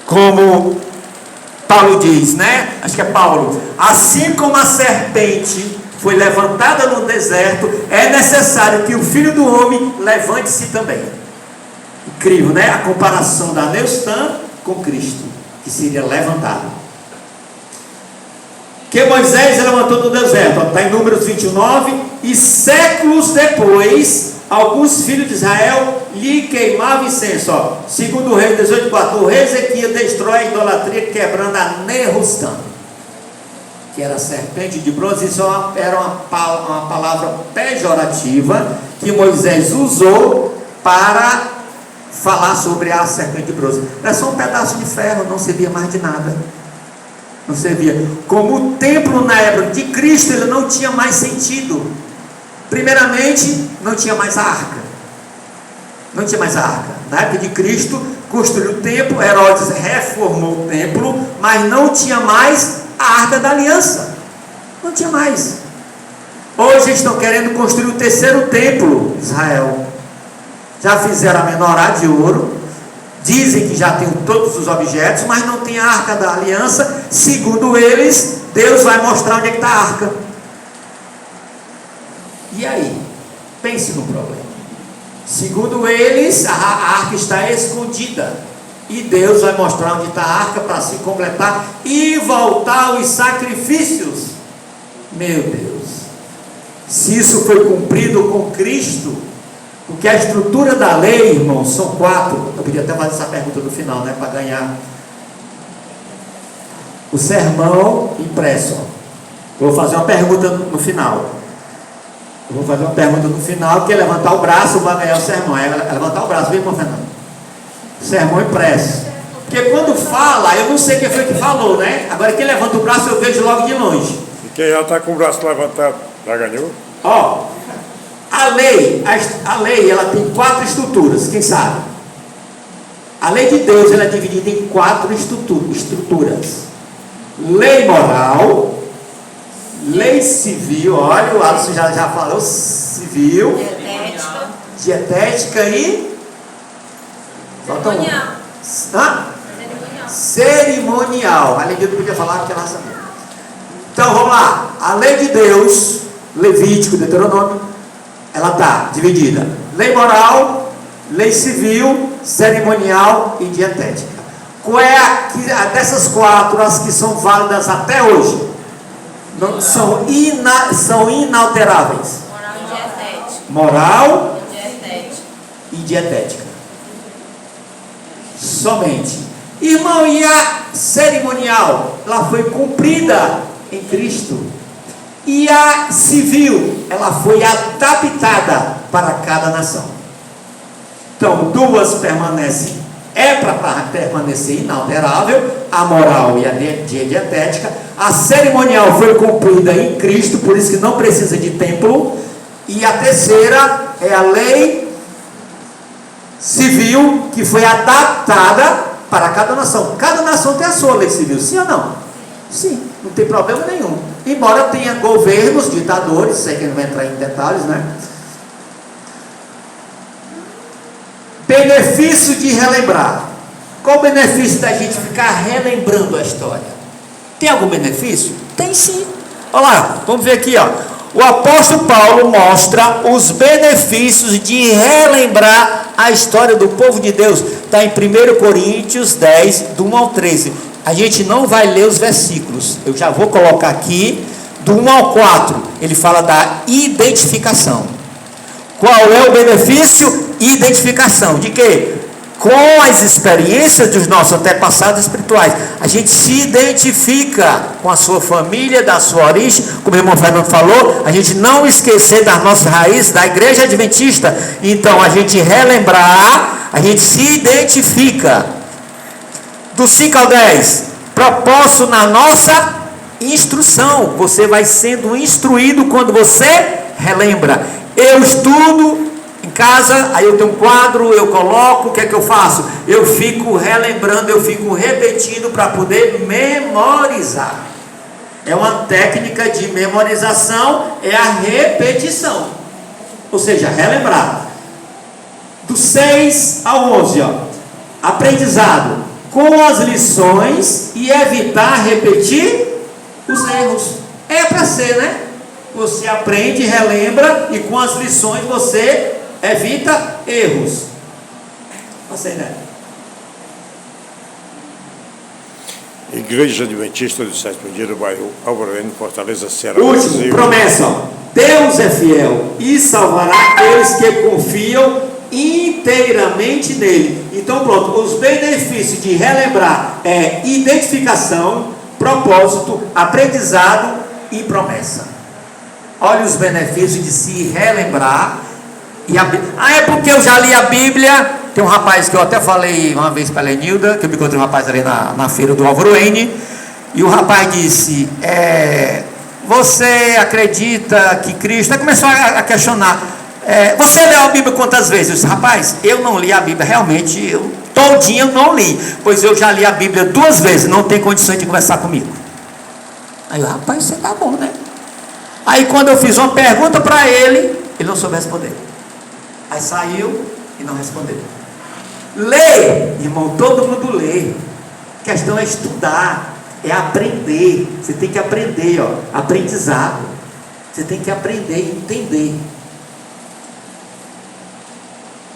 como Paulo diz, né? Acho que é Paulo. Assim como a serpente foi levantada no deserto, é necessário que o Filho do Homem levante-se também. Incrível, né? A comparação da Neustã com Cristo, que seria levantado. Que Moisés levantou no deserto, está em Números 29, e séculos depois, alguns filhos de Israel lhe queimavam incenso. Ó. Segundo o rei 18:4, o rei Ezequias destrói a idolatria, quebrando a Nehushtan, que era a serpente de bronze. Isso era uma palavra pejorativa que Moisés usou para falar sobre a serpente de bronze. Era só um pedaço de ferro, não servia mais de nada. Não servia. Como o templo na época de Cristo, ele não tinha mais sentido. Primeiramente, não tinha mais a arca. Não tinha mais a arca. Na época de Cristo, construiu o templo, Herodes reformou o templo, mas não tinha mais a arca da aliança. Não tinha mais. Hoje estão querendo construir o terceiro templo, Israel. Já fizeram a menorá de ouro. Dizem que já tem todos os objetos, mas não tem a arca da aliança. Segundo eles, Deus vai mostrar onde é que está a arca. E aí? Pense no problema. Segundo eles, a arca está escondida. E Deus vai mostrar onde está a arca para se completar e voltar os sacrifícios. Meu Deus. Se isso foi cumprido com Cristo, porque a estrutura da lei, irmãos, são 4. Eu podia até fazer essa pergunta no final, né? Para ganhar o sermão impresso. Eu vou fazer uma pergunta no final. Quem levantar o braço vai ganhar o sermão. É levantar o braço, viu, irmão Fernando? Sermão impresso. Porque quando fala, eu não sei quem foi que falou, né? Agora quem levanta o braço eu vejo logo de longe. E quem já está com o braço levantado, já ganhou? Ó. A lei, ela tem 4 estruturas, quem sabe? A lei de Deus, ela é dividida em 4 estruturas. Lei moral, lei civil, olha, o Alisson já falou, civil, dietética e... Cerimonial. A lei de Deus podia falar que ela sabia. Então, vamos lá. A lei de Deus, Levítico, Deuteronômio, ela está dividida: lei moral, lei civil, cerimonial e dietética. Qual é a dessas 4 as que são válidas até hoje? Não, são inalteráveis. Moral e dietética. Somente. Irmão, e a cerimonial? Ela foi cumprida em Cristo. E a civil, ela foi adaptada para cada nação. Então, 2 permanecem, para permanecer inalterável, a moral e a dietética. A cerimonial foi cumprida em Cristo, por isso que não precisa de templo. E a terceira é a lei civil, que foi adaptada para cada nação. Cada nação tem a sua lei civil, sim ou não? Sim, não tem problema nenhum. Embora tenha governos, ditadores, sei que não vai entrar em detalhes, né? Benefício de relembrar. Qual o benefício da gente ficar relembrando a história? Tem algum benefício? Tem sim. Olha lá, vamos ver aqui, ó. O apóstolo Paulo mostra os benefícios de relembrar a história do povo de Deus. Está em 1 Coríntios 10, do 1 ao 13. A gente não vai ler os versículos. Eu já vou colocar aqui, do 1 ao 4. Ele fala da identificação. Qual é o benefício? Identificação. De quê? Com as experiências dos nossos antepassados espirituais, a gente se identifica com a sua família, da sua origem, como o irmão Fernando falou, a gente não esquecer das nossas raízes, da igreja adventista. Então, a gente relembrar, a gente se identifica. Do 5 ao 10, propósito na nossa instrução. Você vai sendo instruído quando você relembra. Eu estudo em casa, aí eu tenho um quadro, eu coloco, o que é que eu faço? Eu fico relembrando, eu fico repetindo para poder memorizar. É uma técnica de memorização, é a repetição. Ou seja, relembrar. Do 6 ao 11, ó. Aprendizado. Com as lições e evitar repetir os erros. É para ser, né? Você aprende, relembra e com as lições você evita erros. Você, né? Igreja Adventista do Sétimo Dia do Bairro Alvorada, Fortaleza, Ceará. Último, promessa, ó. Deus é fiel e salvará aqueles que confiam inteiramente nele. Então pronto, os benefícios de relembrar é identificação, propósito, aprendizado e promessa. Olha os benefícios de se relembrar. É porque eu já li a Bíblia. Tem um rapaz que eu até falei uma vez para a Lenilda, que eu me encontrei um rapaz ali na feira do Álvaro N, e o rapaz disse, você acredita que Cristo... Aí começou a questionar, você leu a Bíblia quantas vezes? Eu disse, rapaz, eu não li a Bíblia, realmente, todinha eu não li, pois eu já li a Bíblia 2 vezes, não tem condições de conversar comigo. Aí eu, rapaz, você tá bom, né? Aí quando eu fiz uma pergunta para ele não soube responder. Aí saiu e não respondeu. Lê, irmão, todo mundo lê. A questão é estudar, é aprender. Você tem que aprender, ó, aprendizado. Você tem que aprender e entender.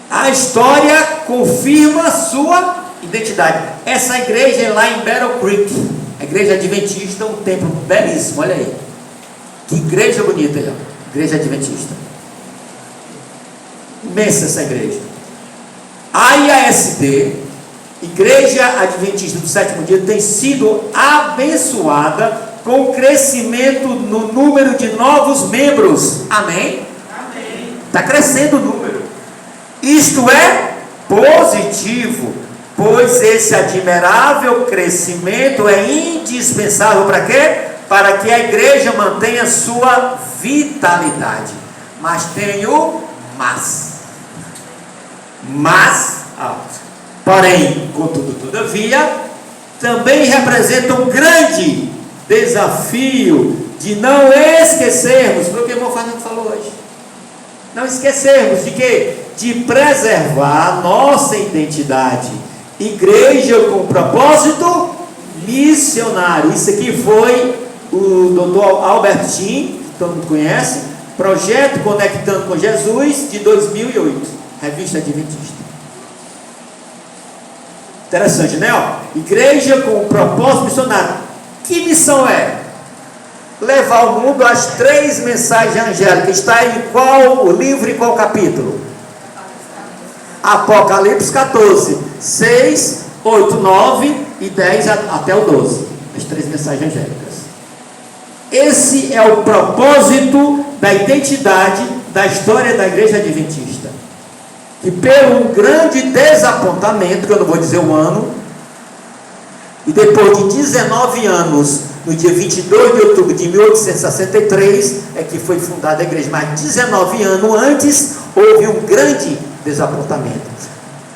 A história confirma a sua identidade. Essa igreja é lá em Battle Creek, a igreja adventista, um templo belíssimo, olha aí. Que igreja bonita aí, ó. Igreja adventista. Imensa essa igreja. A IASD, Igreja Adventista do Sétimo Dia, tem sido abençoada com o crescimento no número de novos membros. Amém? Amém. Está crescendo o número. Isto é positivo, pois esse admirável crescimento é indispensável para quê? Para que a igreja mantenha sua vitalidade. Mas tem o porém, contudo, todavia, também representa um grande desafio de não esquecermos, foi o que o irmão Fernando falou hoje, não esquecermos de quê? De preservar a nossa identidade, igreja com propósito missionário. Isso aqui foi o Dr. Albertin, que todo mundo conhece, Projeto Conectando com Jesus, de 2008, revista adventista. Interessante, né? Ó, igreja com propósito missionário. Que missão é? Levar ao mundo as 3 mensagens angélicas. Está em qual livro e qual capítulo? Apocalipse 14, 6, 8, 9 e 10 até o 12. As 3 mensagens angélicas. Esse é o propósito da identidade da história da igreja adventista. E pelo grande desapontamento, que eu não vou dizer o ano, e depois de 19 anos No dia 22 de outubro de 1863 é que foi fundada a igreja, mas 19 anos antes houve um grande desapontamento.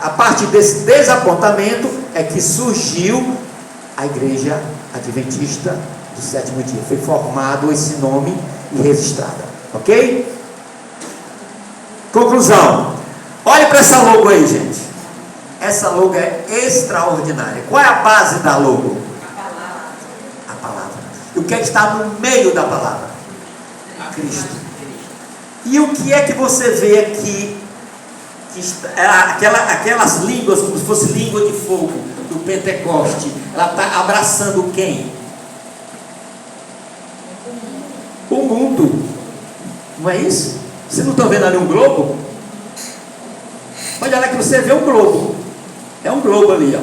A partir desse desapontamento é que surgiu a igreja adventista do sétimo dia. Foi formado esse nome e registrada. Ok? Conclusão. Olhe para essa logo aí, gente. Essa logo é extraordinária. Qual é a base da logo? A palavra. E o que é que está no meio da palavra? Cristo. E o que é que você vê aqui? Aquelas línguas, como se fosse língua de fogo do Pentecoste, ela está abraçando quem? O mundo. Não é isso? Vocês não estão vendo ali um globo? Olha lá que você vê um globo. É um globo ali, ó.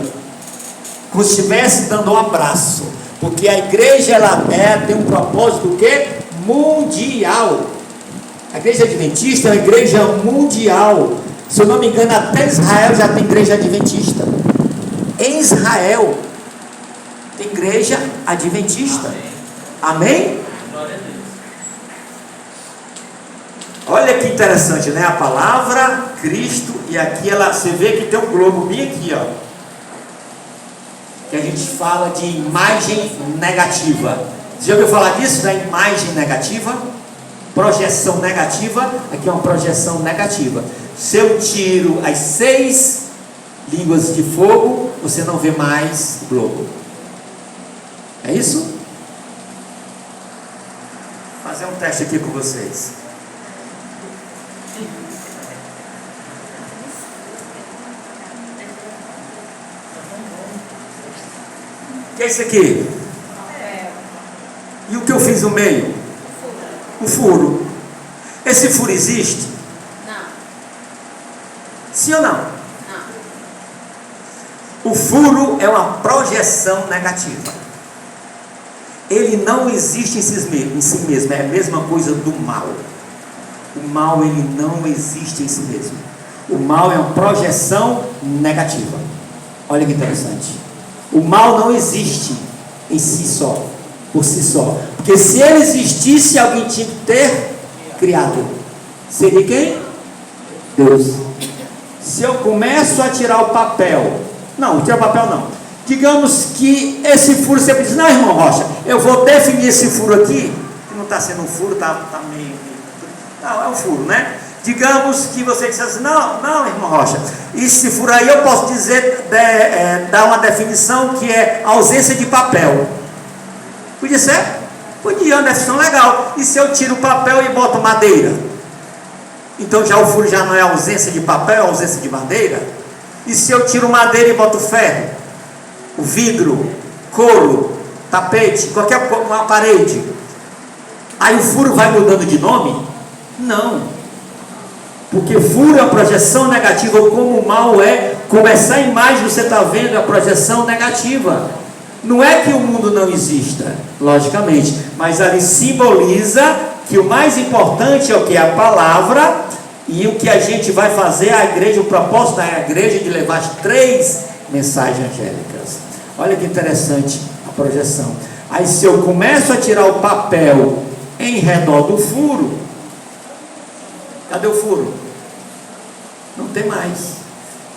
Como se estivesse dando um abraço. Porque a igreja ela tem um propósito o quê? Mundial. A igreja adventista é uma igreja mundial. Se eu não me engano, até Israel já tem igreja adventista. Em Israel tem igreja adventista. Amém? Olha que interessante, né? A palavra, Cristo, e aqui você vê que tem um globo bem aqui, ó. Que a gente fala de imagem negativa. Você já ouviu falar disso, da imagem negativa? Projeção negativa, aqui é uma projeção negativa. Se eu tiro as 6 línguas de fogo, você não vê mais globo. É isso? Vou fazer um teste aqui com vocês. O que é isso aqui? E o que eu fiz no meio? O furo. Esse furo existe? Não. Sim ou não? Não. O furo é uma projeção negativa. Ele não existe em si mesmo. É a mesma coisa do mal. O mal ele não existe em si mesmo. O mal é uma projeção negativa. Olha que interessante. O mal não existe em si só, por si só. Porque se ele existisse, alguém tinha que ter criado. Seria quem? Deus. Se eu começo a tirar o papel, não, tirar o papel não. Digamos que esse furo, você diz, não, irmão Rocha, eu vou definir esse furo aqui, que não está sendo um furo, está meio. Não, é um furo, né? Digamos que você disse assim, não, irmão Rocha, esse furo aí eu posso dizer, dar uma definição que é ausência de papel. Podia ser? Podia, uma definição legal. E se eu tiro o papel e boto madeira? Então já o furo já não é ausência de papel, é ausência de madeira? E se eu tiro madeira e boto ferro? O vidro, couro, tapete, qualquer uma parede? Aí o furo vai mudando de nome? Não. Porque furo é a projeção negativa, como o mal é, como essa imagem que você está vendo é a projeção negativa. Não é que o mundo não exista, logicamente, mas ali simboliza que o mais importante é o que? A palavra, e o que a gente vai fazer, a igreja, o propósito da igreja de levar as 3 mensagens angélicas. Olha que interessante a projeção. Aí se eu começo a tirar o papel em redor do furo, cadê o furo? Não tem mais.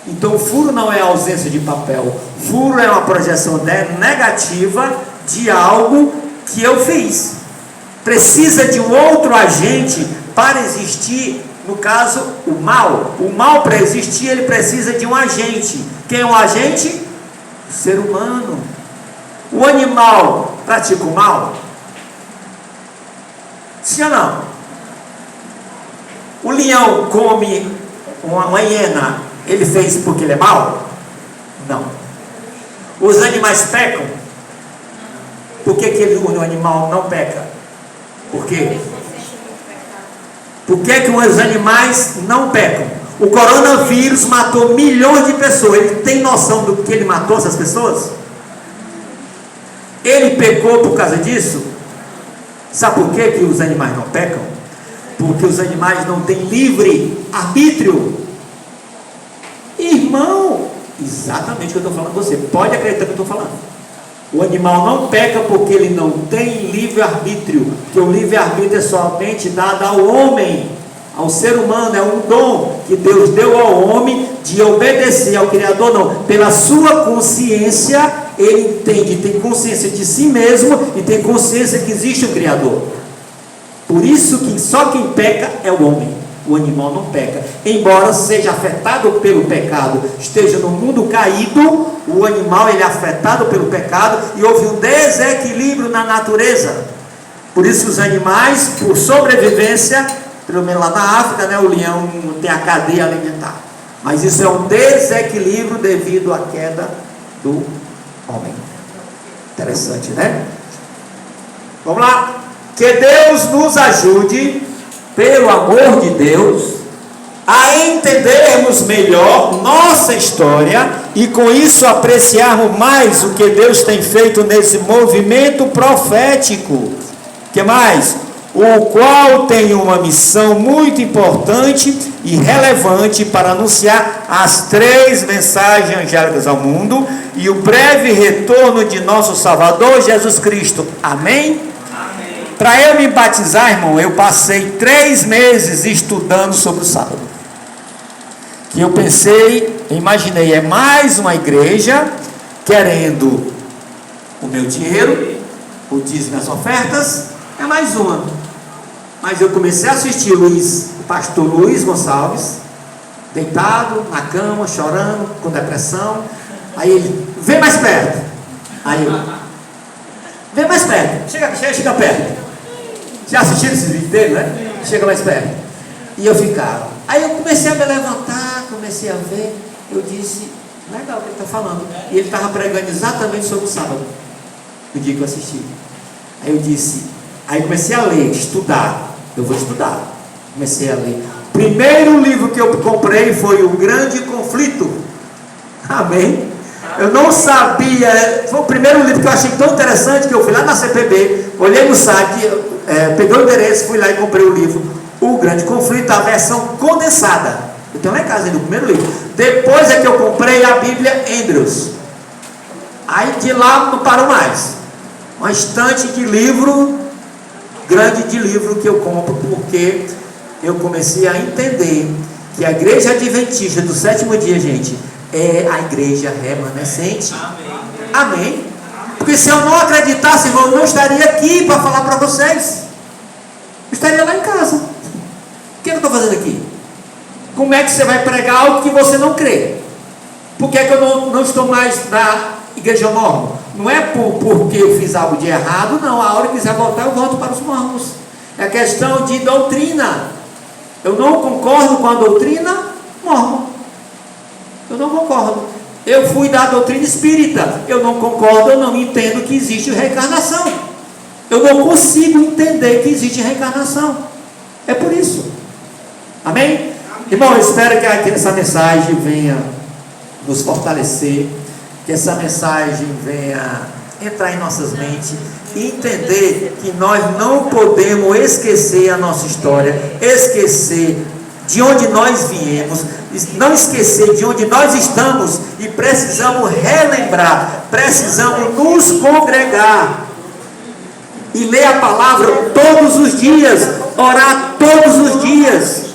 Então o furo não é a ausência de papel. Furo é uma projeção negativa de algo que eu fiz. Precisa de um outro agente para existir, no caso, o mal. O mal, para existir, ele precisa de um agente. Quem é um agente? O ser humano. O animal pratica o mal? Sim ou não? O leão come uma hiena, ele fez porque ele é mau? Não. Os animais pecam? Por que o animal não peca? Por quê? Por que os animais não pecam? O coronavírus matou milhões de pessoas. Ele tem noção do que ele matou essas pessoas? Ele pecou por causa disso? Sabe por que os animais não pecam? Porque os animais não têm livre arbítrio. Irmão, exatamente o que eu estou falando com você. Pode acreditar que eu estou falando. O animal não peca porque ele não tem livre-arbítrio, porque o livre-arbítrio é somente dado ao homem, ao ser humano, é um dom que Deus deu ao homem de obedecer ao Criador, não. Pela sua consciência, ele entende, tem consciência de si mesmo e tem consciência que existe um Criador. Por isso que só quem peca é o homem, o animal não peca. Embora seja afetado pelo pecado, esteja no mundo caído, o animal ele é afetado pelo pecado e houve um desequilíbrio na natureza. Por isso os animais, por sobrevivência, pelo menos lá na África, né, o leão tem a cadeia alimentar. Mas isso é um desequilíbrio devido à queda do homem. Interessante, né? Vamos lá. Que Deus nos ajude, pelo amor de Deus, a entendermos melhor nossa história e com isso apreciarmos mais o que Deus tem feito nesse movimento profético. Que mais? O qual tem uma missão muito importante e relevante para anunciar as 3 mensagens angélicas ao mundo e o breve retorno de nosso Salvador Jesus Cristo. Amém? Para eu me batizar, irmão, eu passei 3 meses estudando sobre o sábado. Que eu pensei, imaginei, é mais uma igreja querendo o meu dinheiro, o dízimo e as ofertas, é mais uma. Mas eu comecei a assistir o pastor Luiz Gonçalves, deitado na cama, chorando, com depressão. Aí ele, vem mais perto. Aí eu, vem mais perto, chega perto. Já assistiram esse vídeo dele, né? Chega mais perto. E eu ficava. Aí eu comecei a me levantar, comecei a ver. Eu disse, legal o que ele está falando. E ele estava pregando exatamente sobre o sábado, no dia que eu assisti. Aí eu disse, aí comecei a ler, estudar. Eu vou estudar. Comecei a ler. Primeiro livro que eu comprei foi O Grande Conflito. Amém? Eu não sabia. Foi o primeiro livro que eu achei tão interessante que eu fui lá na CPB, olhei no site, peguei o endereço, fui lá e comprei o livro O Grande Conflito, a versão condensada. Eu tenho lá em casa ainda o primeiro livro. Depois é que eu comprei a Bíblia Andrews. Aí de lá não parou mais. Uma estante de livro, grande de livro que eu compro, porque eu comecei a entender que a igreja adventista do 7º dia, gente, é a igreja remanescente. Amém? Porque se eu não acreditasse, irmão, eu não estaria aqui para falar para vocês. Eu estaria lá em casa. O que eu estou fazendo aqui? Como é que você vai pregar algo que você não crê? Por que é que eu não estou mais na igreja mormon? Não é porque eu fiz algo de errado, não. A hora que quiser voltar, eu volto para os mormons. É questão de doutrina. Eu não concordo com a doutrina mormon. Eu não concordo. Eu fui da doutrina espírita. Eu não concordo, eu não entendo que existe reencarnação. Eu não consigo entender que existe reencarnação. É por isso. Amém? Irmão, eu espero que essa mensagem venha nos fortalecer, que essa mensagem venha entrar em nossas mentes e entender que nós não podemos esquecer a nossa história, esquecer de onde nós viemos, não esquecer de onde nós estamos e precisamos relembrar, precisamos nos congregar e ler a palavra todos os dias, orar todos os dias.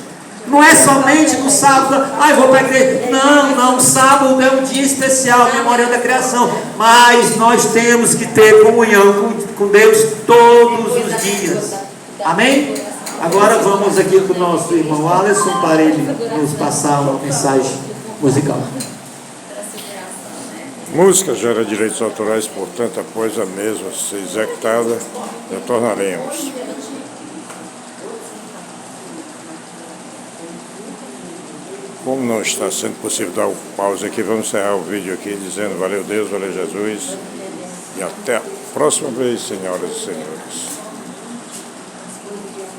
Não é somente no sábado, eu vou para a igreja. Não, sábado é um dia especial, memória da criação. Mas nós temos que ter comunhão com Deus todos os dias. Amém? Agora vamos aqui com o nosso irmão Alisson para ele nos passar uma mensagem musical. Música gera direitos autorais, portanto, após a mesma ser executada, retornaremos. Como não está sendo possível dar o pause aqui, vamos encerrar o vídeo aqui dizendo valeu Deus, valeu Jesus e até a próxima vez, senhoras e senhores.